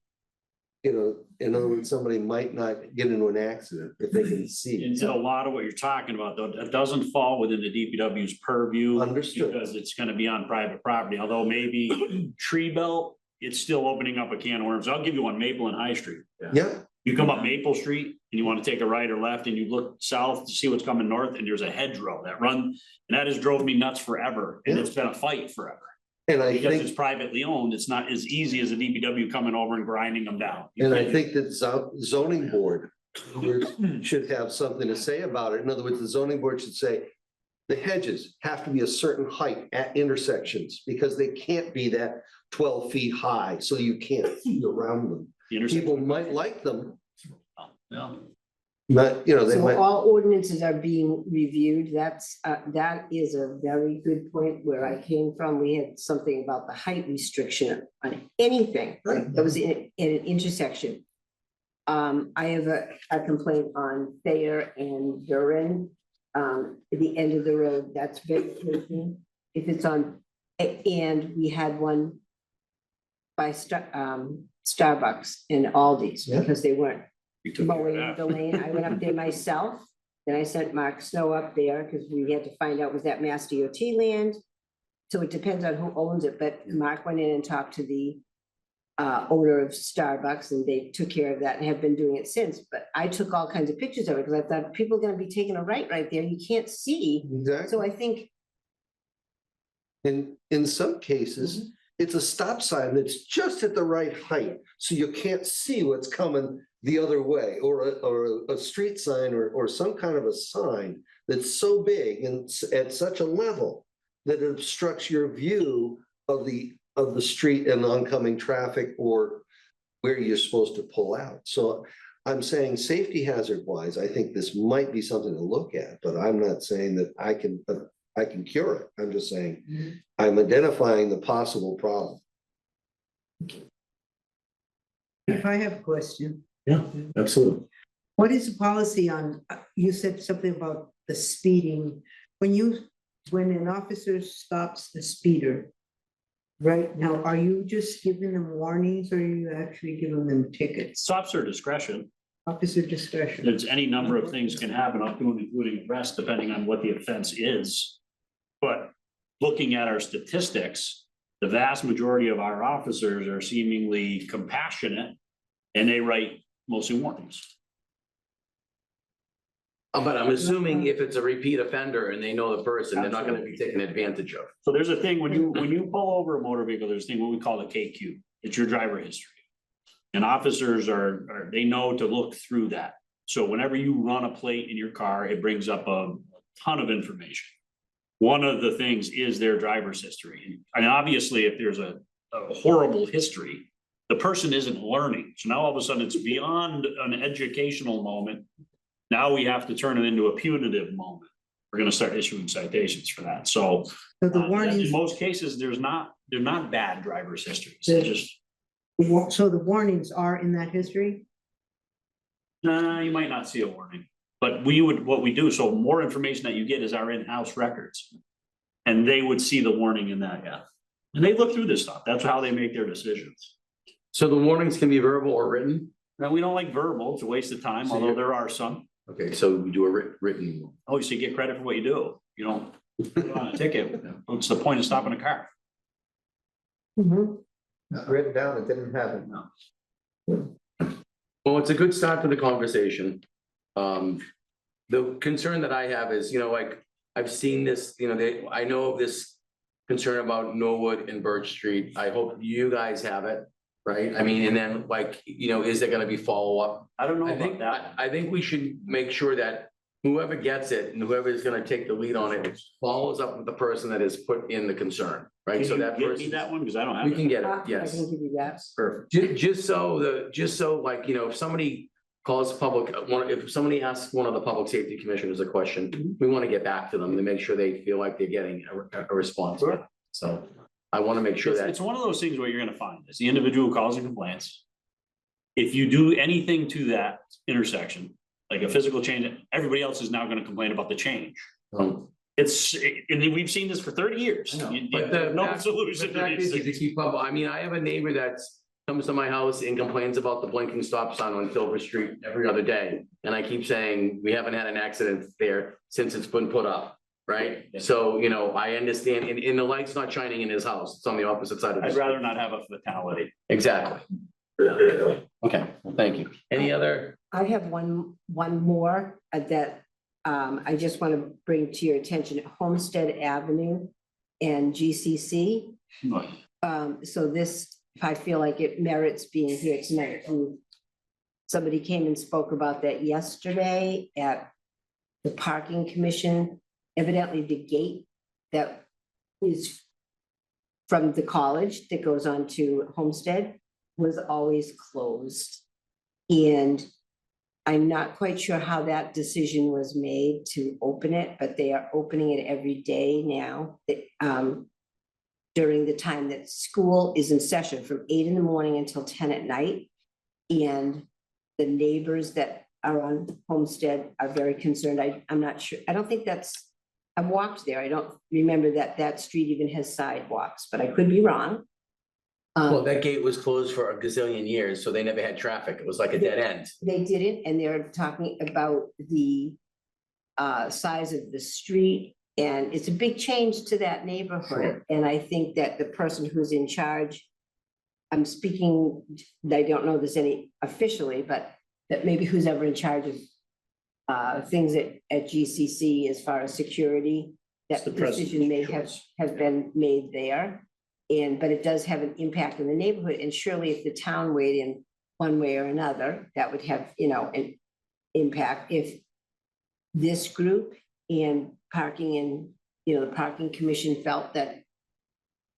J: in other words, somebody might not get into an accident if they can see.
K: And a lot of what you're talking about, though, it doesn't fall within the DPW's purview.
J: Understood.
K: Because it's gonna be on private property, although maybe tree belt, it's still opening up a can of worms. I'll give you one, Maple and High Street.
J: Yeah.
K: You come up Maple Street and you want to take a right or left and you look south to see what's coming north and there's a hedgerow and that has drove me nuts forever. And it's been a fight forever.
J: And I
K: Because
J: think,
K: it's privately owned, it's not as easy as a DPW coming over and grinding them down.
J: and I think that zoning board should have something to say about it. In other words, the zoning board should say, the hedges have to be a certain height at intersections because they can't be that 12 feet high, so you can't see around them. People might like them,
K: Yeah.
J: but they
D: So
J: might.
D: all ordinances are being reviewed. That is a very good point. Where I came from, we had something about the height restriction on anything that was in an intersection. I have a complaint on Thayer and Durin. at the end of the road, that's vegetation. If it's on, and we had one by Starbucks and Aldi's because they weren't
K: You took care of
D: mowing
K: that.
D: the lane. I went up there myself. Then I sent Mark Snow up there because we had to find out, was that Mass DOT land? So it depends on who owns it, but Mark went in and talked to the owner of Starbucks and they took care of that and have been doing it since. But I took all kinds of pictures of it because I thought people are gonna be taking a right there. You can't see.
J: Exactly.
D: So I think,
J: In some cases, it's a stop sign that's just at the right height, so you can't see what's coming the other way, or a street sign or some kind of a sign that's so big and at such a level that it obstructs your view of the street and oncoming traffic or where you're supposed to pull out. So I'm saying safety hazard wise, I think this might be something to look at, but I'm not saying that I can cure it. I'm just saying, I'm identifying the possible problem.
M: If I have a question,
A: Absolutely.
M: what is the policy on, you said something about the speeding. When an officer stops the speeder, right now, are you just giving them warnings or are you actually giving them tickets?
K: It's officer discretion.
M: Officer discretion.
K: There's any number of things can happen up to and including arrest, depending on what the offense is. But looking at our statistics, the vast majority of our officers are seemingly compassionate and they write mostly warnings.
N: But I'm assuming if it's a repeat offender and they know the person, they're not gonna be taken advantage of.
K: So there's a thing, when you pull over a motor vehicle, there's a thing, what we call the KQ. It's your driver history. And officers they know to look through that. So whenever you run a plate in your car, it brings up a ton of information. One of the things is their driver's history. And obviously, if there's a horrible history, the person isn't learning. So now all of a sudden it's beyond an educational moment. Now we have to turn it into a punitive moment. We're gonna start issuing citations for that. So
M: the warnings,
K: in most cases, they're not bad driver's histories. They're just,
M: so the warnings are in that history?
K: you might not see a warning. But what we do, so more information that you get is our in-house records. And they would see the warning in that, yeah. And they look through this stuff. That's how they make their decisions.
N: So the warnings can be verbal or written?
K: Now, we don't like verbal, it's a waste of time, although there are some.
N: Okay, so we do a written.
K: Oh, so you get credit for what you do. You don't put on a ticket. What's the point of stopping a car?
O: Written down, it didn't happen.
K: No.
N: Well, it's a good start to the conversation. The concern that I have is, like, I've seen this, I know of this concern about Norwood and Birch Street. I hope you guys have it, right? I mean, and then like, is there gonna be follow-up?
K: I don't know
N: I
K: about
N: think,
K: that.
N: I think we should make sure that whoever gets it and whoever is gonna take the lead on it follows up with the person that has put in the concern, right?
K: Can
N: So
K: you
N: that
K: get me
N: person.
K: that one? Because I don't have
N: We
K: it.
N: can get it,
D: I
N: yes.
D: can give you that.
N: Perfect. Just so like, if somebody calls if somebody asks one of the public safety commissioners a question, we want to get back to them to make sure they feel like they're getting a response.
K: Sure.
N: So I want to make sure that.
K: It's one of those things where you're gonna find is the individual who calls and complains. If you do anything to that intersection, like a physical change, everybody else is now gonna complain about the change.
N: Um,
K: And we've seen this for 30 years.
N: But the
K: No
N: fact-
K: solution
N: the
K: to
N: fact
K: these
N: is, to
K: things.
N: keep up, I mean, I have a neighbor comes to my house and complains about the blinking stop sign on Silver Street every other day. And I keep saying, we haven't had an accident there since it's been put up, right? So, I understand, and the light's not shining in his house, it's on the opposite side of the
K: I'd
N: street.
K: rather not have a fatality.
N: Exactly. Okay, well, thank you. Any other?
D: I have one more that I just want to bring to your attention, Homestead Avenue and GCC. So this, I feel like it merits being here tonight. Somebody came and spoke about that yesterday at the parking commission. Evidently, the gate that is from the college that goes on to Homestead was always closed. And I'm not quite sure how that decision was made to open it, but they are opening it every day now. During the time that school is in session from 8 in the morning until 10 at night. And the neighbors that are on Homestead are very concerned. I'm not sure. I don't think I've walked there. I don't remember that street even has sidewalks, but I could be wrong.
N: Well, that gate was closed for a gazillion years, so they never had traffic. It was like a dead end.
D: They didn't, and they're talking about the size of the street, and it's a big change to that neighborhood. And I think that the person who's in charge, I'm speaking, I don't know there's any officially, but that maybe who's ever in charge of things at GCC as far as security, that
K: the president's
D: decision may
K: choice.
D: have been made there. But it does have an impact in the neighborhood, and surely if the town weighed in one way or another, that would have, an impact. If this group and parking and, the parking commission felt that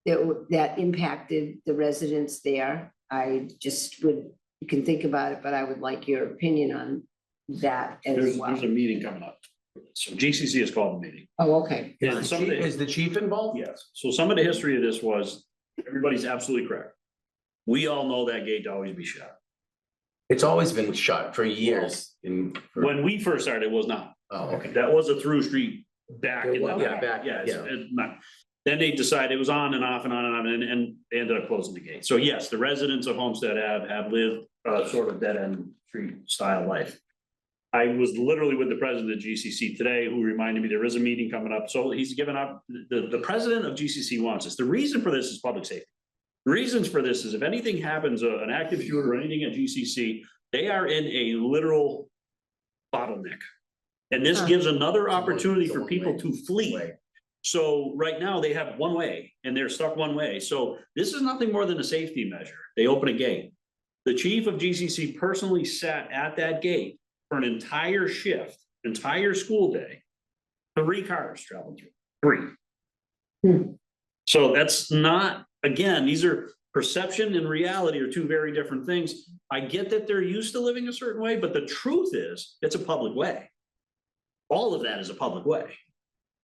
D: that impacted the residents there, I just you can think about it, but I would like your opinion on that as well.
K: There's a meeting coming up. So GCC has called a meeting.
D: Oh, okay.
K: And some of the-
N: Is the chief involved?
K: Yes, so some of the history of this was, everybody's absolutely correct. We all know that gate to always be shut.
N: It's always been shut for years.
K: When we first started, it was not.
N: Oh, okay.
K: That was a through street back in the.
N: Yeah, back,
K: Yeah,
N: yeah.
K: it's not. Then they decided it was on and off and on and on, and they ended up closing the gate. So yes, the residents of Homestead have lived sort of dead end street style life. I was literally with the president of GCC today, who reminded me there is a meeting coming up. So he's given up, the president of GCC wants this. The reason for this is public safety. The reasons for this is if anything happens, an active shooter or anything at GCC, they are in a literal bottleneck. And this gives another opportunity for people to flee. So right now they have one way and they're stuck one way. So this is nothing more than a safety measure. They open a gate. The chief of GCC personally sat at that gate for an entire shift, entire school day, 3 cars traveled through, 3. So that's not, again, these are perception and reality are 2 very different things. I get that they're used to living a certain way, but the truth is it's a public way. All of that is a public way.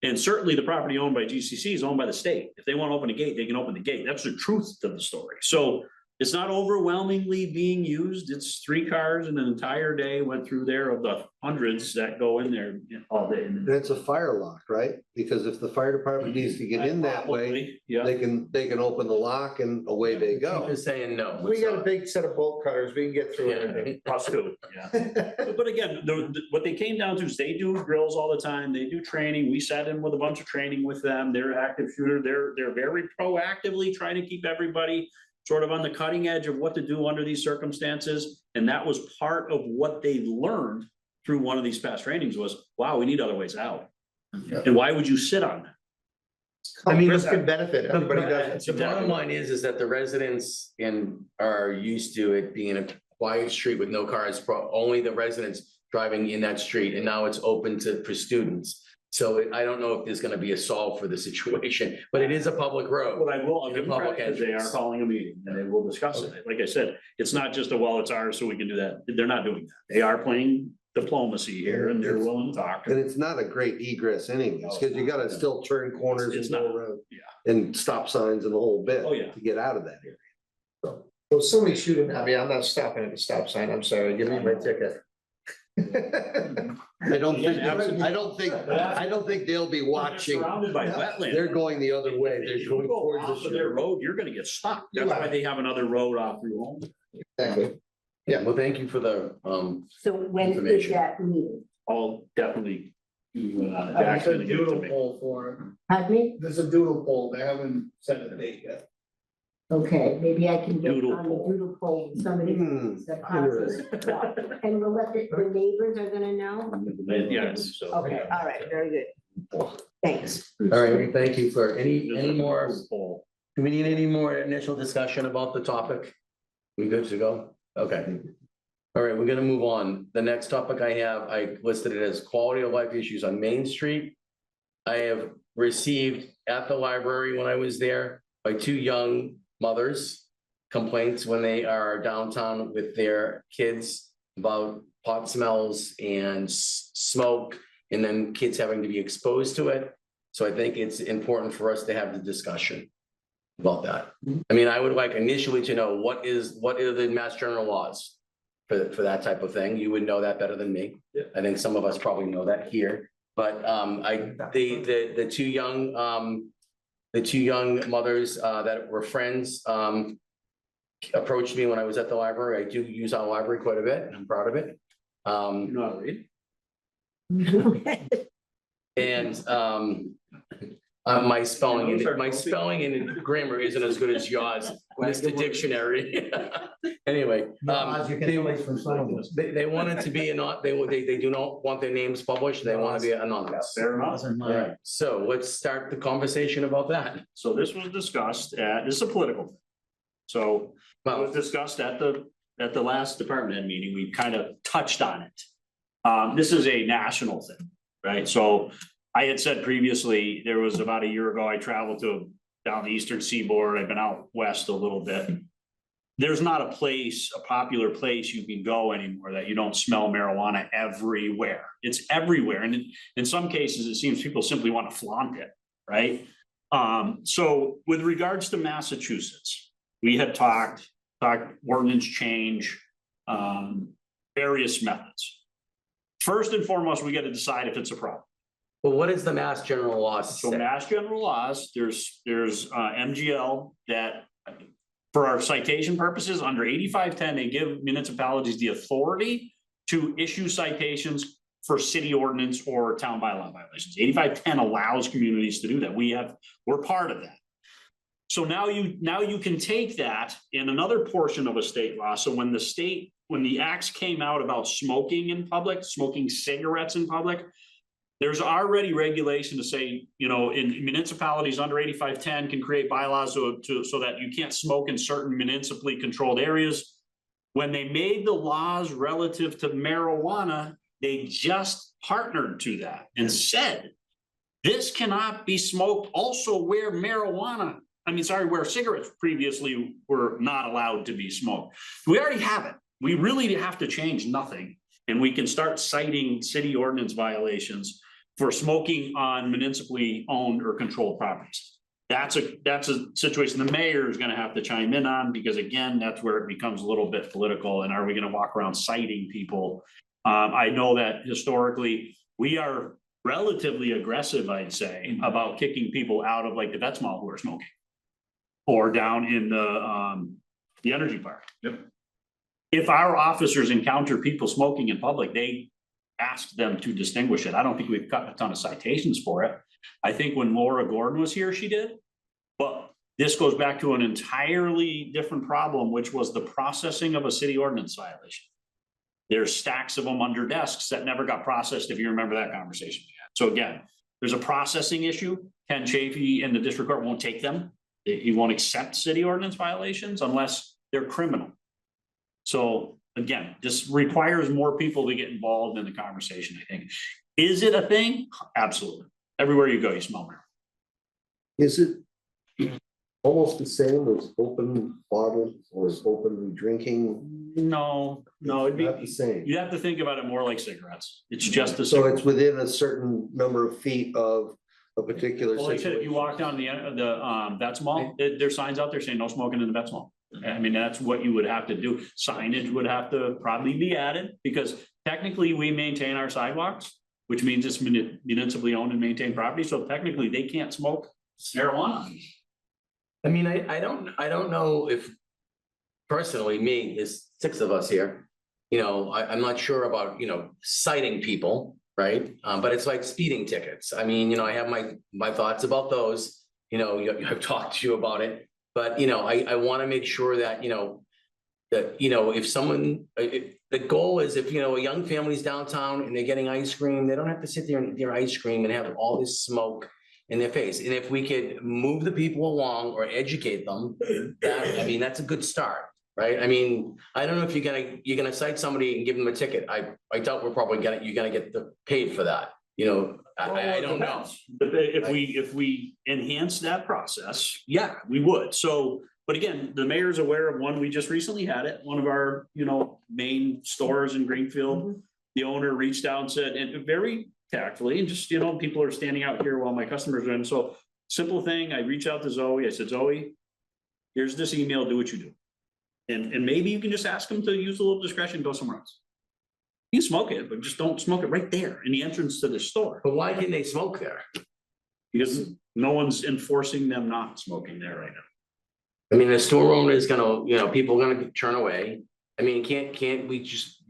K: And certainly the property owned by GCC is owned by the state. If they want to open a gate, they can open the gate. That's the truth of the story. So it's not overwhelmingly being used. It's 3 cars and an entire day went through there of the hundreds that go in there all day.
J: And it's a fire lock, right? Because if the fire department needs to get in that way,
K: Yeah.
J: they can open the lock and away they go.
N: Chief is saying no.
O: We got a big set of bolt cutters, we can get through anything.
K: Us too, yeah. But again, what they came down to is they do drills all the time. They do training. We sat in with a bunch of training with them. They're active shooter. They're very proactively trying to keep everybody sort of on the cutting edge of what to do under these circumstances. And that was part of what they learned through one of these past trainings was, wow, we need other ways out. And why would you sit on that?
O: I mean, risk and benefit, everybody does
N: The
O: it.
N: bottom line is that the residents are used to it being a quiet street with no cars, only the residents driving in that street, and now it's open for students. So I don't know if there's gonna be a solve for the situation, but it is a public road.
K: What I will, I'll
N: The
K: give them
N: public
K: credit, 'cause they are
N: entrance.
K: calling a meeting and they will discuss it. Like I said, it's not just well, it's ours, so we can do that. They're not doing that. They are playing diplomacy here and they're willing to talk.
J: And it's not a great egress anyways, because you gotta still turn corners
K: It's
J: and go
K: not,
J: around.
K: yeah.
J: And stop signs and the whole bit.
K: Oh, yeah.
J: To get out of that area.
O: Well, somebody's shooting at me, I'm not stopping at the stop sign, I'm sorry, give me my ticket.
J: I don't think they'll be watching.
K: Surrounded by wetland.
J: They're going the other way.
K: If
J: They're
K: you
J: going
K: go
J: towards
K: off
J: the
K: of their
J: shore.
K: road, you're gonna get stuck. That's why they have another road off through home.
O: Exactly.
N: Yeah, well, thank you for the,
D: So when is
N: Information.
D: that meeting?
K: I'll definitely.
C: There's
K: Jack's
C: a
K: gonna give it to
C: doodle
K: me.
C: poll for it.
D: Pardon me?
C: There's a doodle poll. They haven't set a date yet.
D: Okay, maybe I can get
K: Doodle
D: on the
K: poll.
D: doodle poll with somebody. that process. And we'll let the neighbors are gonna know?
K: Yes, so.
D: Okay, all right, very good. Thanks.
N: all right, thank you for any more,
K: Poll.
N: do we need any more initial discussion about the topic? We good to go? Okay. All right, we're gonna move on. The next topic I listed it as quality of life issues on Main Street. I have received at the library when I was there by 2 young mothers complaints when they are downtown with their kids about pot smells and smoke, and then kids having to be exposed to it. So I think it's important for us to have the discussion about that. I mean, I would like initially to know what are the Mass General laws for that type of thing. You would know that better than me.
K: Yeah.
N: I think some of us probably know that here, but the two young mothers that were friends approached me when I was at the library. I do use our library quite a bit, and I'm proud of it.
K: You know how to read?
N: And my spelling and grammar isn't as good as yours, Mr. Dictionary. Anyway, they wanted to be they do not want their names published. They want to be anonymous.
K: Fair enough.
N: All right, so let's start the conversation about that.
K: So this was discussed this is a political thing. So it was discussed at the last department head meeting. We kind of touched on it. This is a national thing, right? So I had said previously, there was about a year ago, I traveled down the eastern seaboard. I've been out west a little bit. There's not a popular place you can go anymore that you don't smell marijuana everywhere. It's everywhere. And in some cases, it seems people simply want to flaunt it, right? So with regards to Massachusetts, we had talked ordinance change, various methods. First and foremost, we got to decide if it's a problem.
N: Well, what is the Mass General laws?
K: So Mass General laws, there's MGL that, for our citation purposes, under 8510, they give municipalities the authority to issue citations for city ordinance or town bylaw violations. 8510 allows communities to do that. We're part of that. So now you can take that in another portion of a state law. So when the acts came out about smoking in public, smoking cigarettes in public, there's already regulation to say, in municipalities under 8510 can create bylaws so that you can't smoke in certain municipally controlled areas. When they made the laws relative to marijuana, they just partnered to that and said, this cannot be smoked also where where cigarettes previously were not allowed to be smoked. We already have it. We really have to change nothing. And we can start citing city ordinance violations for smoking on municipally owned or controlled properties. That's a situation the mayor is going to have to chime in on, because again, that's where it becomes a little bit political. And are we going to walk around citing people? I know that historically we are relatively aggressive, I'd say, about kicking people out of like the Vets Mall who are smoking, or down in the energy park. Yep. If our officers encounter people smoking in public, they ask them to distinguish it. I don't think we've got a ton of citations for it. I think when Laura Gordon was here, she did. But this goes back to an entirely different problem, which was the processing of a city ordinance violation. There's stacks of them under desks that never got processed, if you remember that conversation we had. So again, there's a processing issue. Ken Chafee and the district court won't take them. He won't accept city ordinance violations unless they're criminal. So again, this requires more people to get involved in the conversation, I think. Is it a thing? Absolutely. Everywhere you go, you smell marijuana.
J: Is it almost the same as open bottle or open drinking?
K: No, it'd be
J: Not the same.
K: You have to think about it more like cigarettes. It's just the
J: So it's within a certain number of feet of a particular
K: Well, like I said, if
J: situation.
K: you walk down the Vets Mall, there's signs out there saying no smoking in the Vets Mall. I mean, that's what you would have to do. Signage would have to probably be added, because technically we maintain our sidewalks, which means it's municipally owned and maintained property. So technically they can't smoke marijuana.
N: I mean, I don't know if personally, me, there's 6 of us here. I'm not sure about, citing people, right? But it's like speeding tickets. I mean, I have my thoughts about those, I've talked to you about it. But, I want to make sure that, if someone, the goal is if, a young family's downtown and they're getting ice cream, they don't have to sit there and eat their ice cream and have all this smoke in their face. And if we could move the people along or educate them, that's a good start, right? I mean, I don't know if you're gonna cite somebody and give them a ticket. I doubt you're gonna get paid for that. I don't know.
K: But if we enhance that process, yeah, we would. So, but again, the mayor's aware of one. We just recently had it. One of our, main stores in Greenfield. The owner reached out and said, and very tactfully, and just, people are standing out here while my customers are in. So simple thing. I reached out to Zoe. I said, Zoe, here's this email. Do what you do. And maybe you can just ask them to use a little discretion, go somewhere else. You can smoke it, but just don't smoke it right there in the entrance to the store.
N: But why can't they smoke there?
K: Because no one's enforcing them not smoking there right now.
N: I mean, the store owner is gonna, people are gonna turn away. I mean, can't we just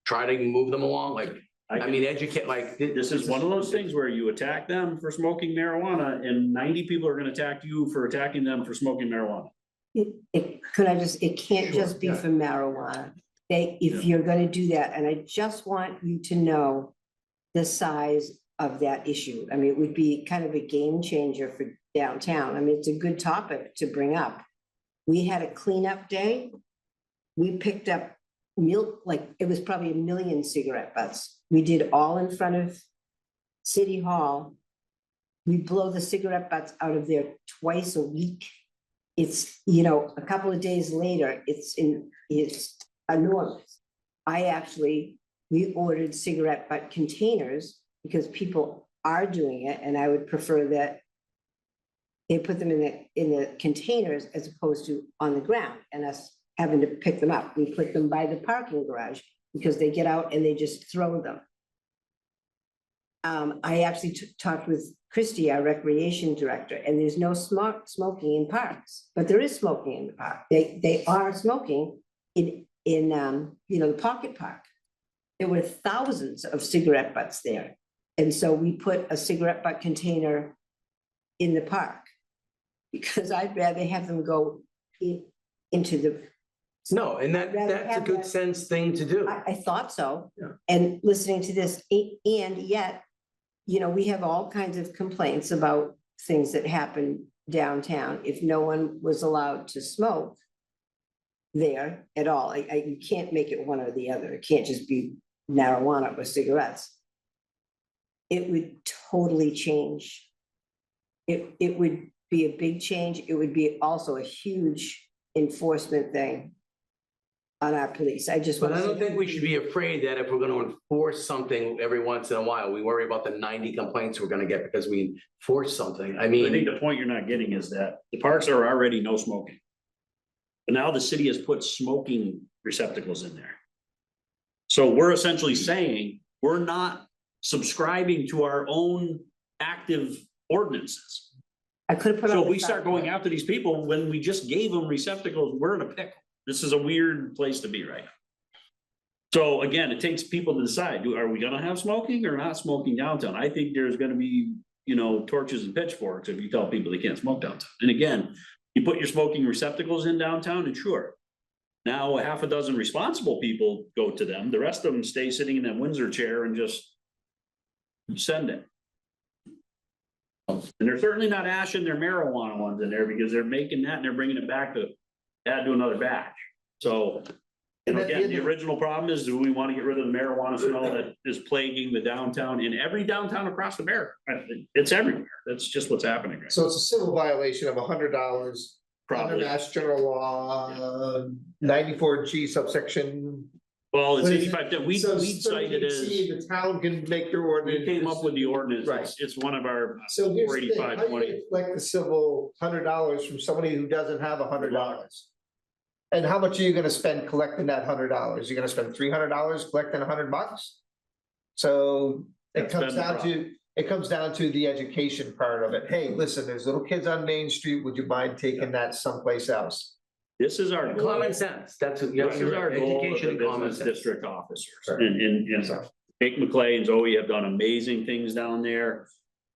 N: try to move them along? Like, I mean, educate, like.
K: This is one of those things where you attack them for smoking marijuana and 90 people are gonna attack you for attacking them for smoking marijuana.
D: It can't just be for marijuana. If you're gonna do that, and I just want you to know the size of that issue. I mean, it would be kind of a game changer for downtown. I mean, it's a good topic to bring up. We had a cleanup day. We picked up like, it was probably 1 million cigarette butts. We did all in front of City Hall. We blow the cigarette butts out of there twice a week. It's, a couple of days later, it's enormous. We ordered cigarette butt containers because people are doing it, and I would prefer that they put them in the containers as opposed to on the ground and us having to pick them up. We put them by the parking garage because they get out and they just throw them. I actually talked with Christie, our recreation director, and there's no smoking in parks, but there is smoking in the park. They are smoking in the pocket park. There were thousands of cigarette butts there. And so we put a cigarette butt container in the park because I'd rather have them go into the.
N: No, and that's a good sense thing to do.
D: I thought so.
N: Yeah.
D: And listening to this, and yet, we have all kinds of complaints about things that happen downtown. If no one was allowed to smoke there at all, you can't make it one or the other. It can't just be marijuana or cigarettes. It would totally change. It would be a big change. It would be also a huge enforcement thing on our police.
N: But I don't think we should be afraid that if we're gonna enforce something every once in a while, we worry about the 90 complaints we're gonna get because we enforce something. I
K: I think
N: mean,
K: the point you're not getting is that the parks are already no smoking. But now the city has put smoking receptacles in there. So we're essentially saying, we're not subscribing to our own active ordinances.
D: I could have put.
K: So if we start going after these people, when we just gave them receptacles, we're in a pickle. This is a weird place to be right now. So again, it takes people to decide, are we gonna have smoking or not smoking downtown? I think there's gonna be, torches and pitchforks if you tell people they can't smoke downtown. And again, you put your smoking receptacles in downtown and sure. Now a half a dozen responsible people go to them. The rest of them stay sitting in that Windsor chair and just send it. And they're certainly not ashing their marijuana ones in there because they're making that and they're bringing it back to add to another batch. So, and again, the original problem is, do we want to get rid of the marijuana smell that is plaguing the downtown in every downtown across America? It's everywhere. That's just what's happening right
O: So it's a civil violation of $100. Under
K: Probably.
O: Mass General Law, 94G subsection.
K: Well, it's
O: What is it?
K: 85, that we
O: So
K: cited as,
O: The town can make your ordinance.
K: we came up with the ordinance.
O: Right.
K: It's one of our
O: So here's the thing, how
K: 485,
O: do you
K: 20.
O: collect the civil $100 from somebody who doesn't have $100? And how much are you gonna spend collecting that $100? You're gonna spend $300 collecting $100? So it
K: That's
O: comes
K: been the
O: down
K: problem.
O: to, the education part of it. Hey, listen, there's little kids on Main Street, would you mind taking that someplace else?
K: This is our goal.
N: common sense, that's,
K: This is our goal of
N: education
K: the
N: and common
K: business
N: sense.
K: district officers.
O: Sure.
K: And Jake McClay and Zoe have done amazing things down there.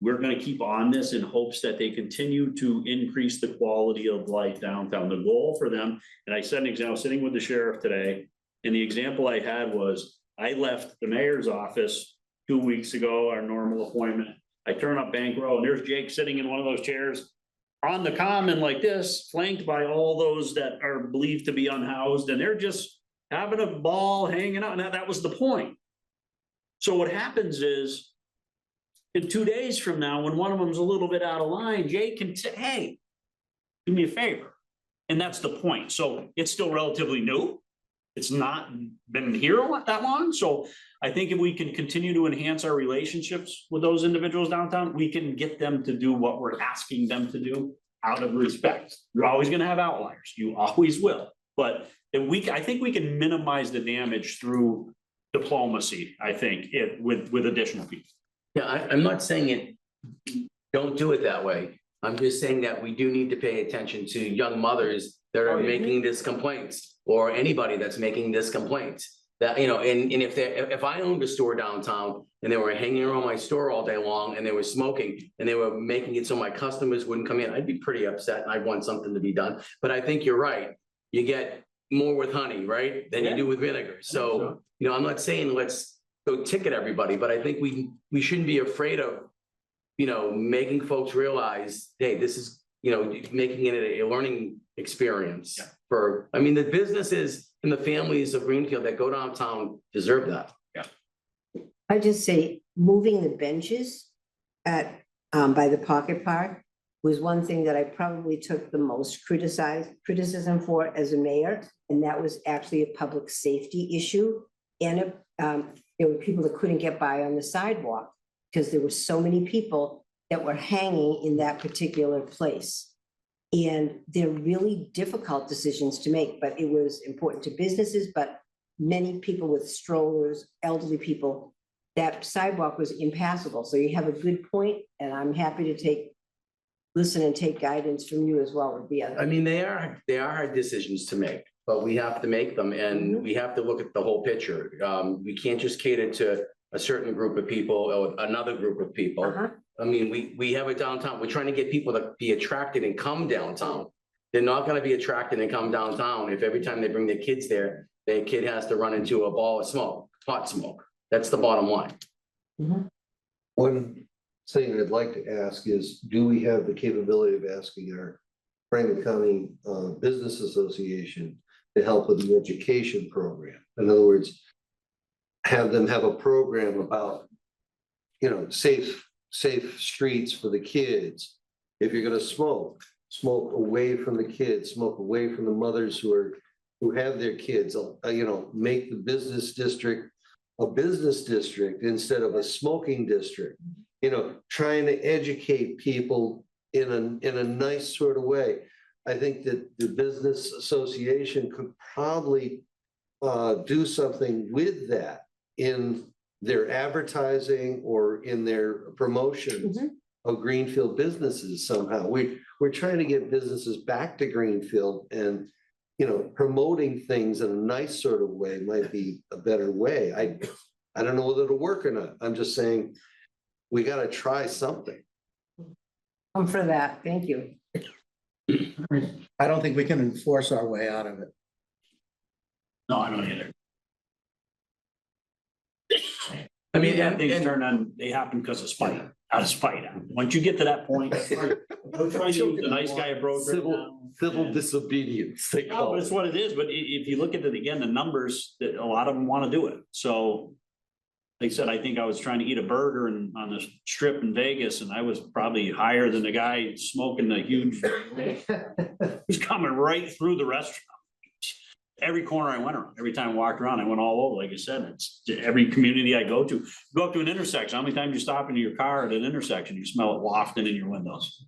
K: We're gonna keep on this in hopes that they continue to increase the quality of life downtown. The goal for them, and I said an example, sitting with the sheriff today, and the example I had was, I left the mayor's office 2 weeks ago, our normal appointment. I turn up Bank Row, and there's Jake sitting in one of those chairs on the common like this, flanked by all those that are believed to be unhoused, and they're just having a ball, hanging out, and that was the point. So what happens is, in 2 days from now, when one of them's a little bit out of line, Jake can say, hey, do me a favor. And that's the point. So it's still relatively new. It's not been here that long. So I think if we can continue to enhance our relationships with those individuals downtown, we can get them to do what we're asking them to do out of respect. You're always gonna have outliers. You always will. But I think we can minimize the damage through diplomacy, I think, with additional people.
N: Yeah, I'm not saying don't do it that way. I'm just saying that we do need to pay attention to young mothers that are making this complaints, or anybody that's making this complaint. That, you know, and if I owned a store downtown and they were hanging around my store all day long and they were smoking and they were making it so my customers wouldn't come in, I'd be pretty upset and I'd want something to be done. But I think you're right. You get more with honey, right, than you do with vinegar. So, you know, I'm not saying let's go ticket everybody, but I think we shouldn't be afraid of, you know, making folks realize, hey, this is, you know, making it a learning experience for, I mean, the businesses and the families of Greenfield that go downtown deserve that.
D: I just say, moving the benches at, by the Pocket Park was one thing that I probably took the most criticism for as a mayor. And that was actually a public safety issue. And there were people that couldn't get by on the sidewalk because there were so many people that were hanging in that particular place. And they're really difficult decisions to make, but it was important to businesses, but many people with strollers, elderly people, that sidewalk was impassable. So you have a good point, and I'm happy to listen and take guidance from you as well with the other.
N: I mean, they are hard decisions to make, but we have to make them and we have to look at the whole picture. We can't just cater to a certain group of people or another group of people. I mean, we have a downtown, we're trying to get people to be attracted and come downtown. They're not gonna be attracted and come downtown if every time they bring their kids there, their kid has to run into a ball of smoke, hot smoke. That's the bottom line.
J: One thing I'd like to ask is, do we have the capability of asking our Franklin County Business Association to help with the education program? In other words, have them have a program about, you know, safe streets for the kids. If you're gonna smoke away from the kids, smoke away from the mothers who have their kids, you know, make the business district a business district instead of a smoking district. You know, trying to educate people in a nice sort of way. I think that the business association could probably do something with that in their advertising or in their promotions of Greenfield businesses somehow. We're trying to get businesses back to Greenfield, and, you know, promoting things in a nice sort of way might be a better way. I don't know whether it'll work or not. I'm just saying, we gotta try something.
D: I'm for that. Thank you.
C: I don't think we can enforce our way out of it.
K: No, I don't either.
N: I mean,
K: Things turn on, they happen because of spite, out of spite. Once you get to that point, we're trying to use the nice guy approach right now.
J: Civil disobedience. They
K: No,
J: call
K: but
J: it.
K: it's what it is, but if you look at it again, the numbers, that a lot of them want to do it, so. Like I said, I think I was trying to eat a burger on the strip in Vegas, and I was probably higher than the guy smoking the huge. He's coming right through the restaurant. Every corner I went around, every time I walked around, I went all over, like I said, it's every community I go to up to an intersection, how many times you stop into your car at an intersection, you smell it wafting in your windows.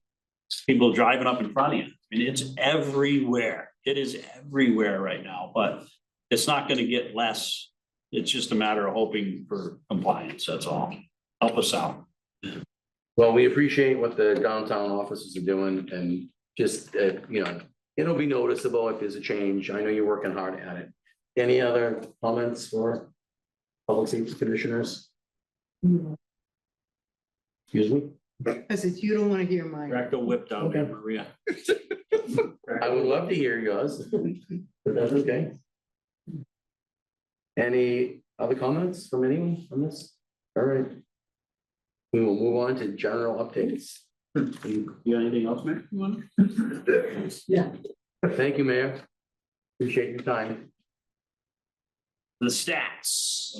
K: People driving up in front of you, I mean, it's everywhere, it is everywhere right now, but it's not gonna get less. It's just a matter of hoping for compliance, that's all. Help us out.
N: Well, we appreciate what the downtown offices are doing, and just, you know, it'll be noticeable if there's a change. I know you're working hard at it. Any other comments for public safety commissioners? Excuse me?
M: I said, you don't want to hear mine.
K: Recto whipped out there, Maria.
N: I would love to hear yours, but that's okay. Any other comments from anyone on this? All right. We will move on to general updates.
K: You got anything else, Mayor? You want?
N: Yeah. Thank you, Mayor. Appreciate your time.
K: The stats.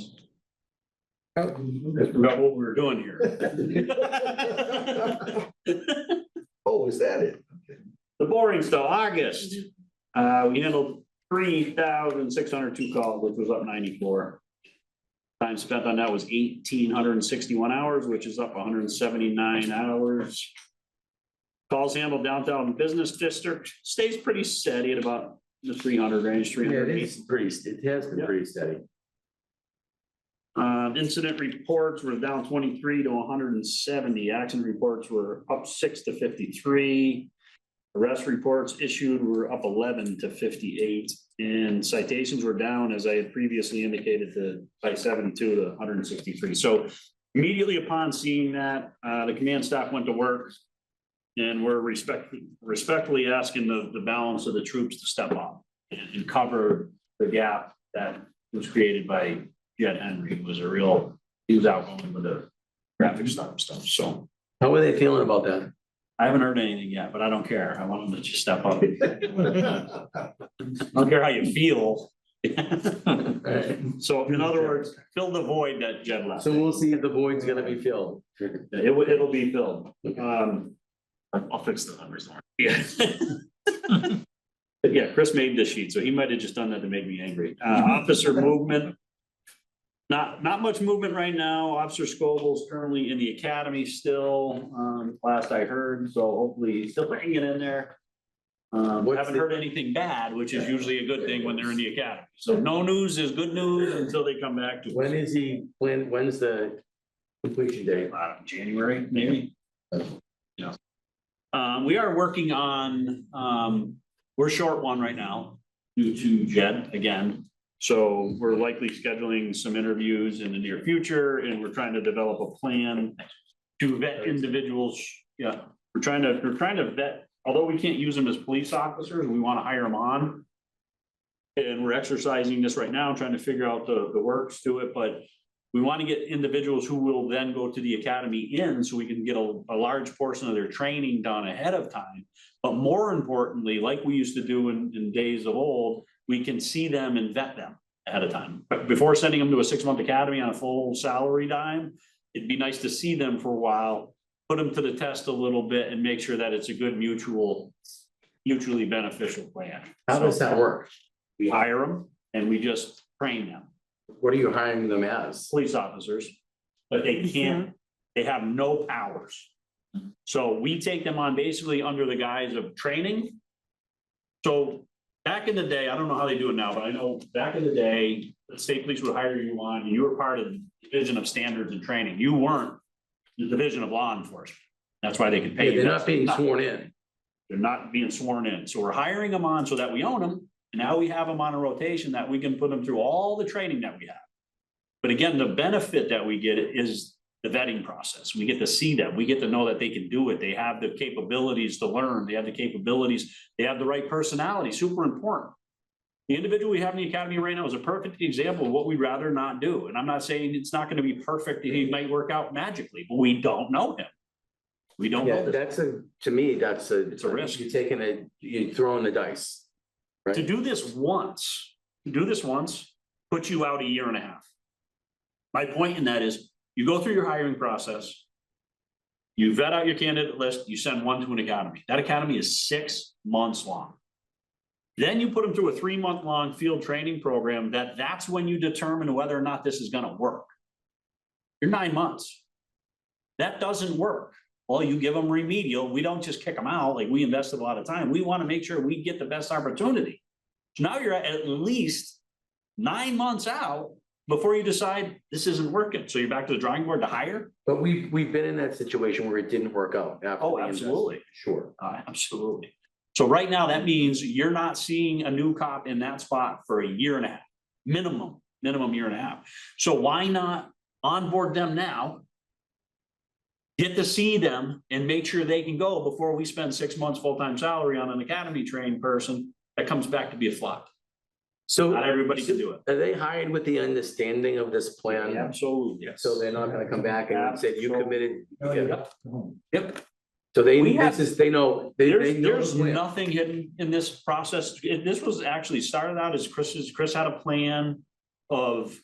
K: I forgot what we were doing here.
J: Oh, is that it?
K: The boring stuff, August. We handled 3,602 calls, which was up 94. Time spent on that was 1,861 hours, which is up 179 hours. Calls handled downtown business district stays pretty steady at about the 300 range,
N: Yeah, it
K: 380.
N: is pretty, it has been pretty steady.
K: Incident reports were down 23 to 170. Accident reports were up 6 to 53. Arrest reports issued were up 11 to 58. And citations were down, as I had previously indicated, by 72 to 163. So immediately upon seeing that, the command staff went to work. And we're respectfully asking the balance of the troops to step up and cover the gap that was created by Jed Henry. He was outgoing with the graphic stuff, so.
N: How are they feeling about that?
K: I haven't heard anything yet, but I don't care. I want them to just step up. I don't care how you feel. So in other words, fill the void that Jed left.
N: So we'll see if the void's gonna be filled.
K: It'll be filled. I'll fix the numbers. Yeah. But yeah, Chris made this sheet, so he might have just done that to make me angry. Officer movement. Not much movement right now. Officer Scoble's currently in the academy still, last I heard, so hopefully he's still hanging in there. Haven't heard anything bad, which is usually a good thing when they're in the academy. So no news is good news until they come back to.
N: When is when's the completion date?
K: January, maybe. Yeah. We are working on, we're short one right now due to Jed again. So we're likely scheduling some interviews in the near future, and we're trying to develop a plan to vet individuals. Yeah, we're trying to vet, although we can't use them as police officers, we want to hire them on. And we're exercising this right now, trying to figure out the works to it, but we want to get individuals who will then go to the academy so we can get a large portion of their training done ahead of time. But more importantly, like we used to do in days of old, we can see them and vet them ahead of time. But before sending them to a 6-month academy on a full salary dime, it'd be nice to see them for a while, put them to the test a little bit and make sure that it's a good mutually beneficial plan.
N: How does that work?
K: We hire them and we just train them.
N: What are you hiring them as?
K: Police officers, but they can't, they have no powers. So we take them on basically under the guise of training. So back in the day, I don't know how they do it now, but I know back in the day, the state police would hire you on, and you were part of the Division of Standards and Training. You weren't the Division of Law Enforcement. That's why they could pay you.
N: They're not being sworn in.
K: They're not being sworn in. So we're hiring them on so that we own them. And now we have them on a rotation that we can put them through all the training that we have. But again, the benefit that we get is the vetting process. We get to see them. We get to know that they can do it. They have the capabilities to learn. They have the capabilities. They have the right personality. Super important. The individual we have in the academy right now is a perfect example of what we'd rather not do. And I'm not saying it's not going to be perfect. He might work out magically, but we don't know him. We don't know.
N: To me, it's
K: a risk.
N: You're throwing the dice. Right?
K: To do this once, puts you out a year and a half. My point in that is you go through your hiring process, you vet out your candidate list, you send one to an academy. That academy is 6 months long. Then you put them through a 3-month-long field training program that's when you determine whether or not this is going to work. You're 9 months. That doesn't work. Well, you give them remedial. We don't just kick them out. Like, we invested a lot of time. We want to make sure we get the best opportunity. So now you're at least 9 months out before you decide this isn't working. So you're back to the drawing board to hire.
N: But we've been in that situation where it didn't work out.
K: Oh, absolutely.
N: Sure.
K: Absolutely. So right now, that means you're not seeing a new cop in that spot for a year and a half, minimum year and a half. So why not onboard them now? Get to see them and make sure they can go before we spend 6 months full-time salary on an academy trained person that comes back to be a flop.
N: So
K: not everybody can do it.
N: Are they hired with the understanding of this plan?
K: Absolutely. Yes.
N: So they're not gonna come back and say, you committed.
K: Yep.
N: So they know,
K: There's nothing hidden in this process. This was actually started out as Chris had a plan of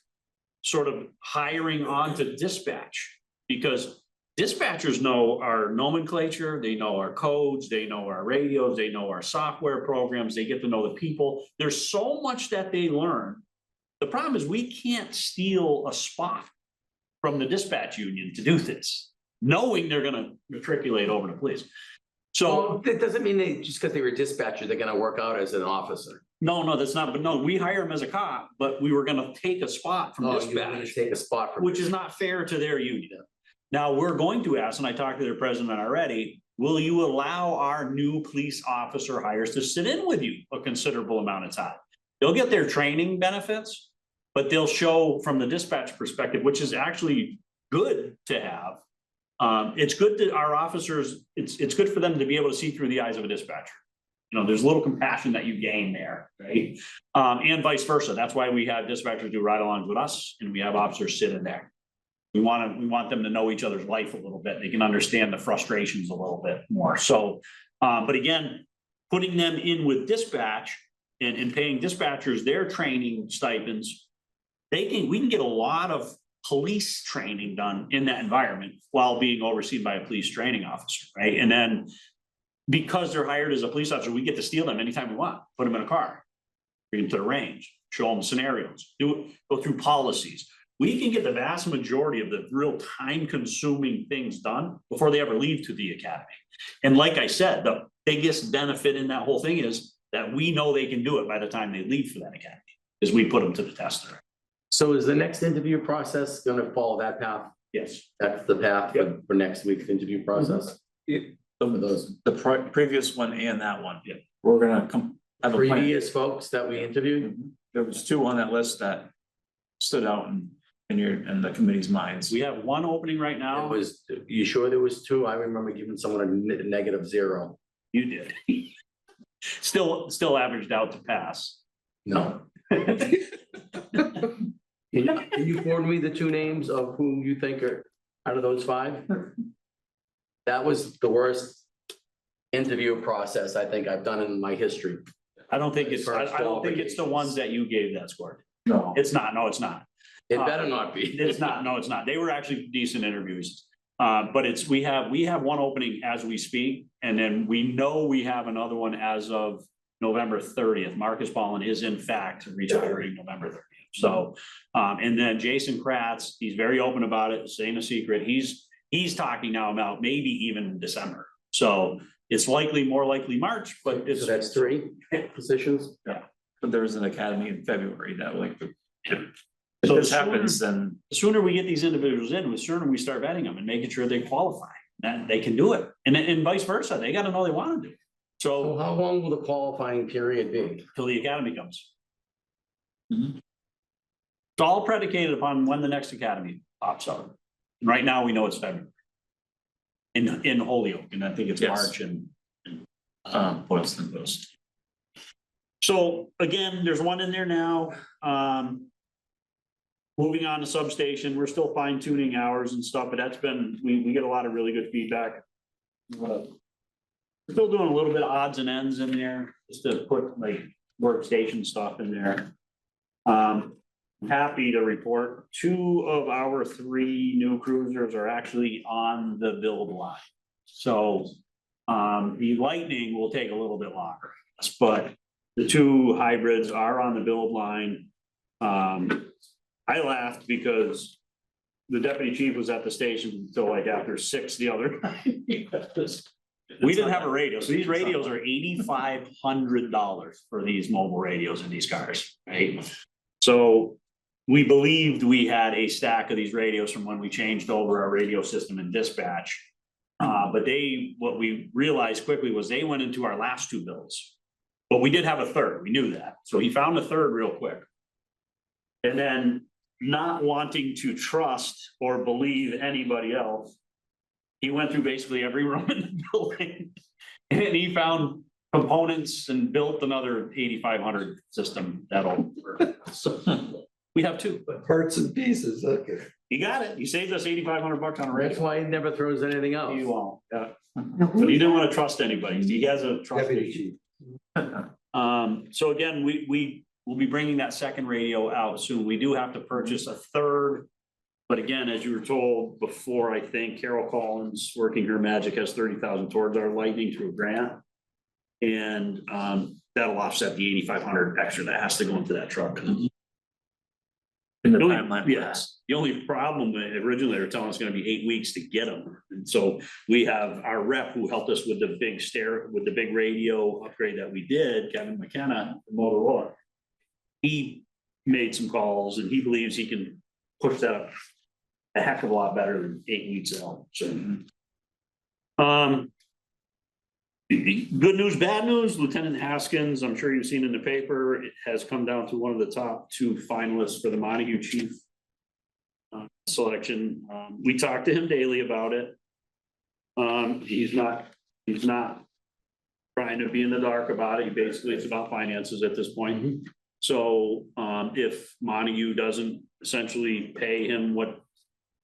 K: sort of hiring on to dispatch, because dispatchers know our nomenclature, they know our codes, they know our radios, they know our software programs, they get to know the people. There's so much that they learn. The problem is we can't steal a spot from the dispatch union to do this, knowing they're gonna matriculate over to police. So
N: that doesn't mean just because they were a dispatcher, they're gonna work out as an officer.
K: No, that's not, but no, we hire him as a cop, but we were gonna take a spot from
N: Oh, you're gonna
K: dispatch,
N: take a spot from.
K: which is not fair to their union. Now, we're going to ask, and I talked to their president already, will you allow our new police officer hires to sit in with you a considerable amount of time? They'll get their training benefits, but they'll show from the dispatch perspective, which is actually good to have. It's good that our officers, it's good for them to be able to see through the eyes of a dispatcher. You know, there's a little compassion that you gain there, right? And vice versa. That's why we have dispatchers do ride-alongs with us and we have officers sit in there. We want them to know each other's life a little bit. They can understand the frustrations a little bit more. So, but again, putting them in with dispatch and paying dispatchers their training stipends, we can get a lot of police training done in that environment while being overseen by a police training officer, right? And then because they're hired as a police officer, we get to steal them anytime we want, put them in a car, bring them to the range, show them scenarios, go through policies. We can get the vast majority of the real time-consuming things done before they ever leave to the academy. And like I said, the biggest benefit in that whole thing is that we know they can do it by the time they leave for that academy, is we put them to the tester.
N: So is the next interview process gonna follow that path?
K: Yes.
N: That's the path for next week's interview process?
E: The previous one and that one, yeah, we're gonna have a plan.
N: Previous folks that we interviewed?
E: There was two on that list that stood out in the committee's minds.
K: We have one opening right now.
N: You sure there was two? I remember giving someone a -0.
K: You did. Still averaged out to pass.
N: No. Can you forward me the two names of who you think are out of those 5? That was the worst interview process I think I've done in my history.
K: I don't think it's the ones that you gave that score.
E: No.
K: It's not, no, it's not.
N: It better not be.
K: It's not, no, it's not. They were actually decent interviews. But we have one opening as we speak, and then we know we have another one as of November 30th. Marcus Ballin is in fact retiring November 30th. So, and then Jason Kratz, he's very open about it, this ain't a secret. He's talking now about maybe even December. So it's more likely March, but
N: So that's 3 positions?
K: Yeah.
E: But there was an academy in February that like, if
K: So
E: this happens, then
K: the sooner we get these individuals in, the sooner we start vetting them and making sure they qualify, that they can do it. And vice versa, they gotta know they wanna do it.
N: So
K: So
N: how long will the qualifying period be?
K: till the academy comes. It's all predicated upon when the next academy pops up. Right now, we know it's February. In Holyoke, and I think it's
E: Yes.
K: March and.
E: Boylston goes.
K: So again, there's one in there now. Moving on to substation, we're still fine tuning hours and stuff, but we get a lot of really good feedback. We're still doing a little bit of odds and ends in there, just to put like workstation stuff in there. Happy to report 2 of our 3 new cruisers are actually on the build line. So the Lightning will take a little bit longer, but the 2 hybrids are on the build line. I laughed because the deputy chief was at the station until like after 6 the other night. We didn't have a radio, so these radios are $8,500 for these mobile radios in these cars, right? So we believed we had a stack of these radios from when we changed over our radio system in dispatch. But what we realized quickly was they went into our last 2 builds. But we did have a third, we knew that. So he found a third real quick. And then not wanting to trust or believe anybody else, he went through basically every room in the building. And he found components and built another 8,500 system that'll work. So we have 2.
J: Parts and pieces, okay.
K: He got it. He saved us $8,500 on a radio.
N: That's why he never throws anything out.
K: He won't, yeah. But he didn't want to trust anybody. He has a trust
J: Deputy
K: issue.
J: chief.
K: So again, we will be bringing that second radio out soon. We do have to purchase a third. But again, as you were told before, I think Carol Collins, working her magic, has 30,000 towards our Lightning through a grant. And that'll offset the 8,500 extra that has to go into that truck. The only, yes, the only problem, originally they were telling us it's gonna be 8 weeks to get them. And so we have our rep who helped us with the big radio upgrade that we did, Kevin McKenna, from Motorola. He made some calls and he believes he can push that up a heck of a lot better than 8 weeks out, so. Good news, bad news, Lieutenant Haskins, I'm sure you've seen in the paper, it has come down to one of the top 2 finalists for the Montague chief selection. We talk to him daily about it. He's not trying to be in the dark about it. Basically, it's about finances at this point. So if Montague doesn't essentially pay him what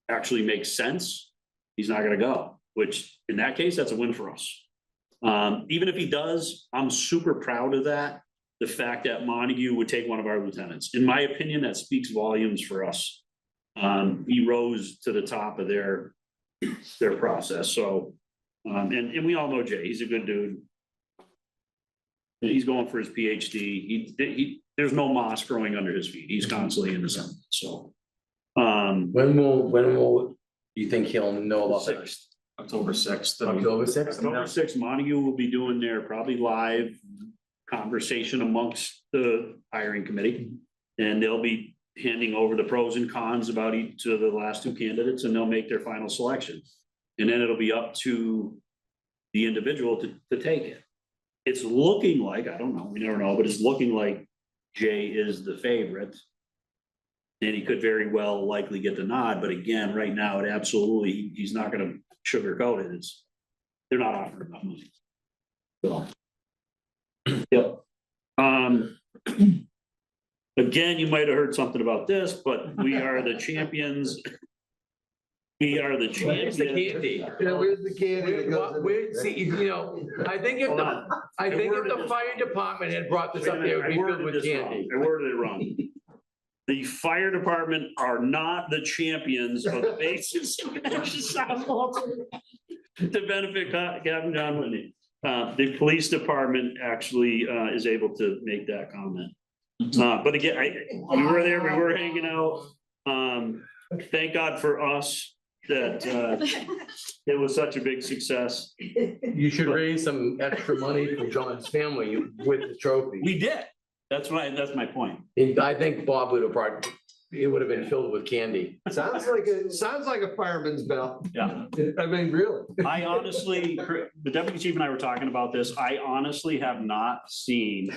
K: actually makes sense, he's not gonna go, which in that case, that's a win for us. Even if he does, I'm super proud of that. The fact that Montague would take one of our lieutenants, in my opinion, that speaks volumes for us. He rose to the top of their process. So, and we all know Jay, he's a good dude. He's going for his PhD. There's no moss growing under his feet. He's constantly in the sun. So,
N: When will you think he'll know about that?
E: October 6th.
N: October 6th?
K: October 6th, Montague will be doing their probably live conversation amongst the hiring committee. And they'll be handing over the pros and cons about each of the last 2 candidates, and they'll make their final selection. And then it'll be up to the individual to take it. It's looking like, I don't know, we never know, but it's looking like Jay is the favorite. And he could very well likely get the nod, but again, right now, it absolutely, he's not gonna sugarcoat it. They're not offering enough money. So. Yep. Again, you might have heard something about this, but we are the champions. We are the champions.
N: The candy.
J: Yeah, where's the candy that goes in
N: We're, see, you know, I think if the fire department had brought this up, they would be filled with candy.
K: I worded it wrong. The fire department are not the champions of the basis to benefit Captain John Whitney. The police department actually is able to make that comment. But again, we were there, we were hanging out. Thank God for us that it was such a big success.
N: You should raise some extra money for John's family with the trophy.
K: We did. That's my point.
N: I think Bob would have brought, it would have been filled with candy.
J: Sounds like a fireman's bell.
K: Yeah.
J: I mean, really.
K: I honestly, the deputy chief and I were talking about this. I honestly have not seen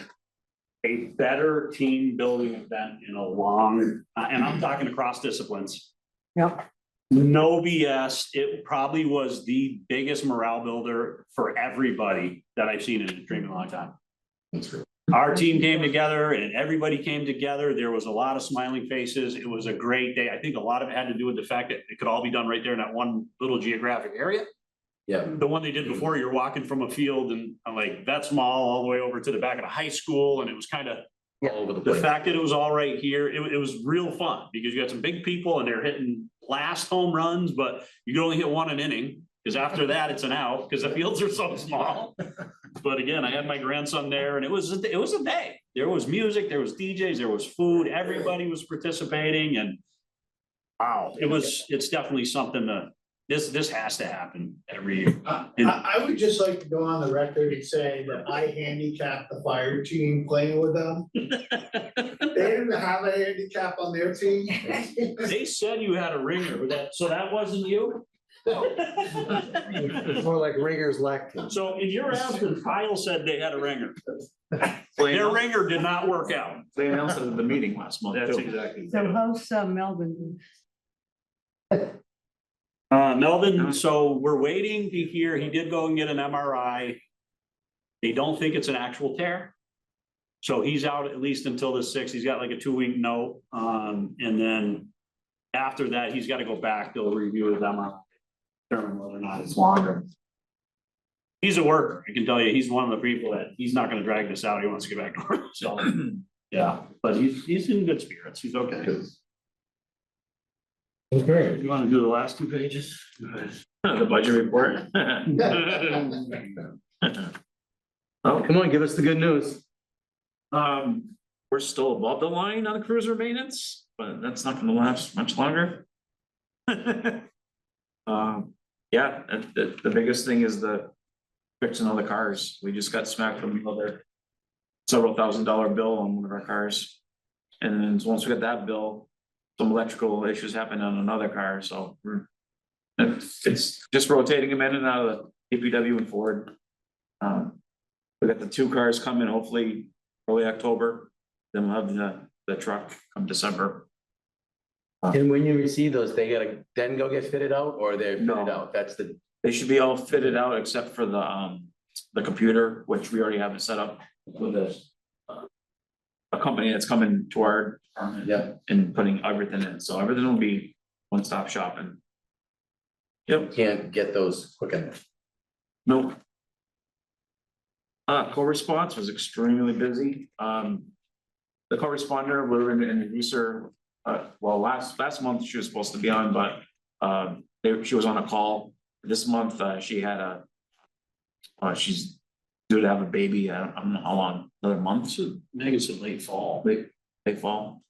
K: a better team building event in a long, and I'm talking across disciplines.
D: Yep.
K: No BS. It probably was the biggest morale builder for everybody that I've seen in a extremely long time.
N: That's true.
K: Our team came together and everybody came together. There was a lot of smiling faces. It was a great day. I think a lot of it had to do with the fact that it could all be done right there in that one little geographic area.
N: Yeah.
K: The one they did before, you're walking from a field and I'm like, that small all the way over to the back of the high school. And it was kind of
N: all over the
K: the
N: place.
K: fact that it was all right here. It was real fun because you got some big people and they're hitting blast home runs, but you can only hit one an inning because after that it's an out because the fields are so small. But again, I had my grandson there and it was a day. There was music, there was DJs, there was food, everybody was participating and wow, it's definitely something that this has to happen every year.
C: I would just like to go on the record and say that I handicapped the fire team playing with them. They didn't have a handicap on their team.
K: They said you had a ringer, but that wasn't you?
J: It's more like Ringer's lacking.
K: So in your absence, Kyle said they had a ringer. Their ringer did not work out.
E: They announced it at the meeting last month.
K: That's
E: too.
K: exactly.
M: So how's Melvin?
K: Melvin, so we're waiting to hear, he did go and get an MRI. They don't think it's an actual tear. So he's out at least until the 6th. He's got like a 2-week note. And then after that, he's got to go back. They'll review his MRI. Determine whether or not it's longer. He's a worker. I can tell you, he's one of the people that he's not going to drag this out. He wants to get back to work. So yeah, but he's in good spirits. He's okay.
N: Okay.
K: You want to do the last 2 pages?
E: The budget report.
N: Oh, come on, give us the good news.
E: We're still above the line on the cruiser maintenance. but that's not gonna last much longer. Yeah, the biggest thing is the fixing all the cars. We just got smacked with another several $1,000 bill on one of our cars. And then once we get that bill, some electrical issues happened on another car, so it's just rotating them in and out of the DPW and Ford. We got the 2 cars coming, hopefully early October, then we'll have the truck come December.
N: And when you receive those, they gotta then go get fitted out or they're fitted
E: No.
N: out? That's the,
E: They should be all fitted out except for the computer, which we already have it set up with a company that's coming to our department.
N: Yeah.
E: And putting everything in, so everything will be one-stop shopping. Yep,
N: can't get those quick enough.
E: nope. Co-response was extremely busy. The co-responder, we were in introducer, well, last month she was supposed to be on, but she was on a call. This month, she had she's due to have a baby. I don't know how long, another month.
K: Maybe it's a late fall.
E: Late fall.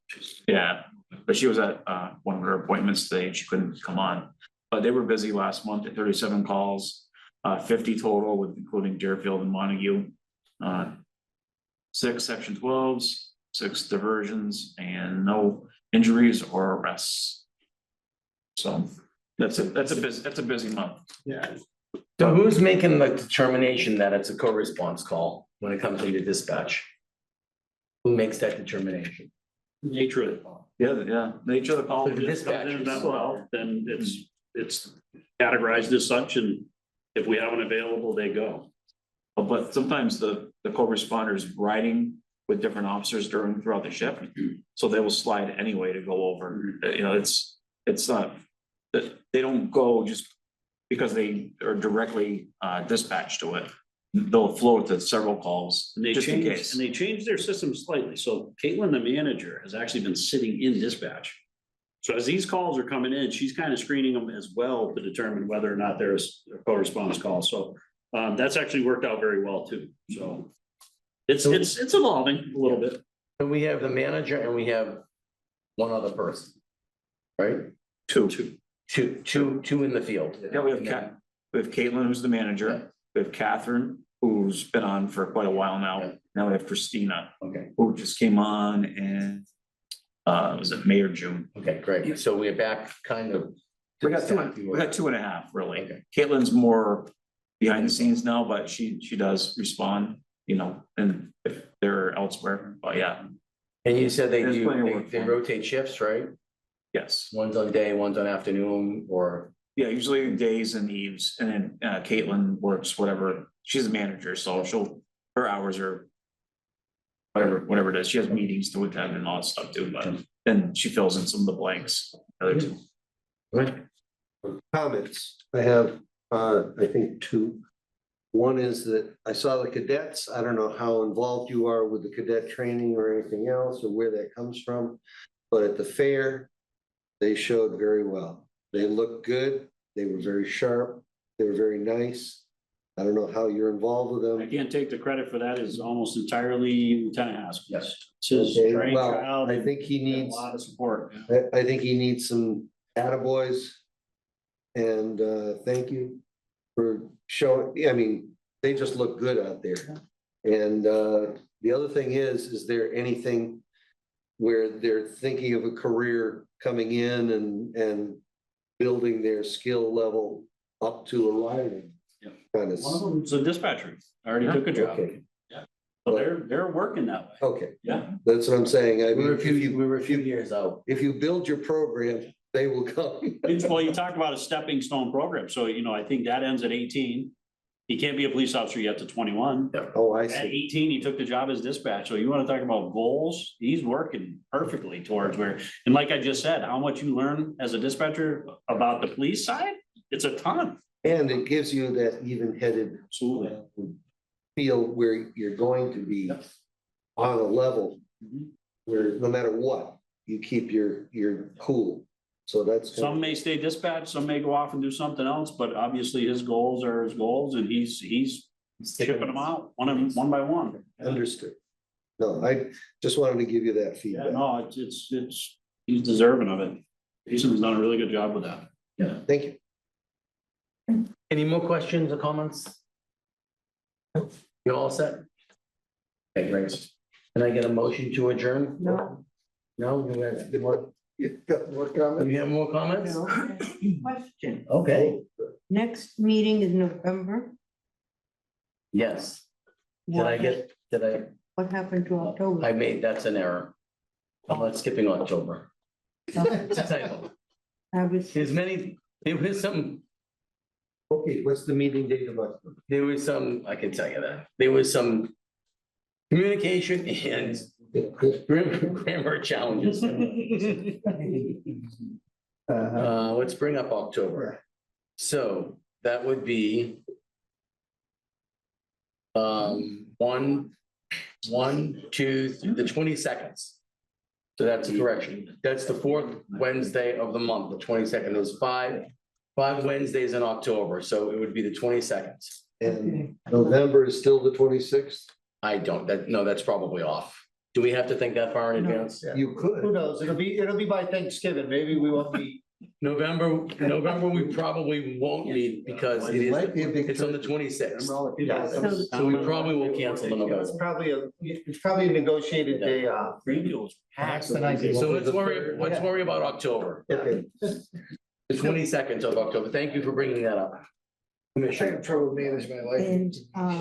E: Yeah, but she was at one of her appointments today and she couldn't come on. But they were busy last month at 37 calls, 50 total, with including Deerfield and Montague. 6 section 12s, 6 diversions, and no injuries or arrests. So that's a busy month.
K: Yeah.
N: So who's making the determination that it's a co-response call when it comes to your dispatch? Who makes that determination?
K: Nature of the call.
E: Yeah, nature of the call.
N: The dispatch.
K: Well, then it's categorized as such, and if we have one available, they go.
E: But sometimes the co-responders riding with different officers throughout the shift, so they will slide anyway to go over. You know, it's not that they don't go just because they are directly dispatched to it. They'll float to several calls
K: And they
E: just in
K: changed,
E: case.
K: and they changed their system slightly. So Caitlin, the manager, has actually been sitting in dispatch. So as these calls are coming in, she's kind of screening them as well to determine whether or not there's a co-response call. So that's actually worked out very well too. So it's evolving a little bit.
N: And we have the manager and we have one other person, right?
E: Two
N: Two in the field.
E: Yeah, we have Caitlin, who's the manager. We have Catherine, who's been on for quite a while now.
N: Yeah.
E: Now we have Christina,
N: Okay,
E: who just came on and was it May or June?
N: okay, great. So we're back kind of.
E: We got 2.5, really.
N: Okay.
E: Caitlin's more behind the scenes now, but she does respond, you know, and if they're elsewhere, but yeah,
N: And you said
E: There's plenty of work
N: they
E: for 'em.
N: rotate shifts, right?
E: yes.
N: One's on day, one's on afternoon, or,
E: Yeah, usually days and eves, and then Caitlin works whatever, she's a manager, so her hours are whatever it is, she has meetings to attend and all that stuff too, but then she fills in some of the blanks. Other two.
J: Comments. I have, I think 2. One is that I saw the cadets. I don't know how involved you are with the cadet training or anything else or where that comes from. But at the fair, they showed very well. They looked good. They were very sharp. They were very nice. I don't know how you're involved with
K: I
J: them.
K: can't take the credit for that. Is almost entirely Lieutenant Haskell.
N: Yes.
K: It's his
J: Okay,
K: trained
J: well,
K: child.
J: I think he
K: and a
J: needs,
K: lot of support.
J: I think he needs some attaboys. And thank you for showing, I mean, they just look good out there. And the other thing is there anything where they're thinking of a career coming in and building their skill level up to a riding?
K: Yeah.
J: Kind of.
K: One of them's a dispatcher. I already took a job.
J: Okay.
K: So they're working that way.
J: Okay,
K: Yeah.
J: that's what I'm saying. I
N: we
J: mean,
N: were a few years out.
J: if you build your program, they will come.
K: Well, you talked about a stepping stone program. So, you know, I think that ends at 18. He can't be a police officer yet to 21.
J: Oh, I
K: At
J: see.
K: 18, he took the job as dispatch. So you want to talk about goals? He's working perfectly towards where, and like I just said, how much you learn as a dispatcher about the police side, it's a ton.
J: And it gives you that even-headed
K: Absolutely.
J: feel where you're going to be on a level where no matter what, you keep your cool. So that's.
K: Some may stay dispatch, some may go off and do something else, but obviously his goals are his goals and he's shipping them out one by one.
J: Understood. No, I just wanted to give you that
K: Yeah,
J: feedback.
K: no, it's He's deserving of it. Jason's done a really good job with that.
A: Yeah.
J: Thank you.
A: Any more questions or comments? You all set? Okay, great. Can I get a motion to adjourn?
M: No,
A: No, you have more,
J: You got more comments?
A: you have more comments?
M: no. Question.
A: Okay,
M: Next meeting is November.
A: yes.
M: What happened to October?
A: I made, that's an error. I'm not skipping October. It's a typo.
M: I was,
A: There's many, there was some,
J: Okay, what's the meeting date of October?
A: there was some, I can tell you that, there was some communication and grammar challenges. Let's bring up October. So that would be one, two, the 22nd. So that's a correction. That's the fourth Wednesday of the month. The 22nd is five Wednesdays in October, so it would be the 22nd.
J: And November is still the 26th?
A: I don't, no, that's probably off. Do we have to think that far in advance?
J: You
O: Who
J: could.
O: knows? It'll be by Thanksgiving. Maybe we won't be.
A: November, we probably won't meet because it
J: Might be a big
A: it's on the
J: turkey.
A: 26th.
O: Yeah,
A: So we probably will cancel the November.
O: it's probly a negotiated day off.
K: Greenville's packed.
A: So let's worry about October,
J: Okay.
A: the 22nd of October. Thank you for bringing that up. Commissioner,
C: trouble managing my
M: and.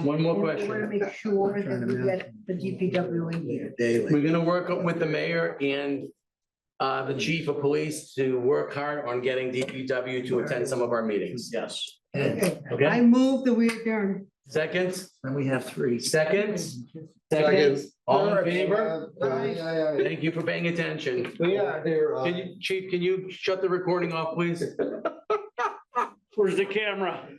A: One more
M: and
A: question.
M: I want to make sure that we get the DPW in here.
A: We're gonna work with the mayor and the chief of police to work hard on getting DPW to attend some of our meetings.
K: Yes.
M: I
A: Okay,
M: move that we adjourn.
A: second,
N: Then we have three.
A: second, all in favor? Thank you for paying attention.
O: We are.
A: Can you, chief, can you shut the recording off, please?
K: Where's the camera?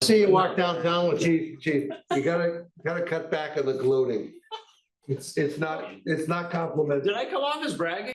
J: See you walk downtown with chief, you gotta cut back on the gloating. It's not complimentary.
K: Did I come off as bragging?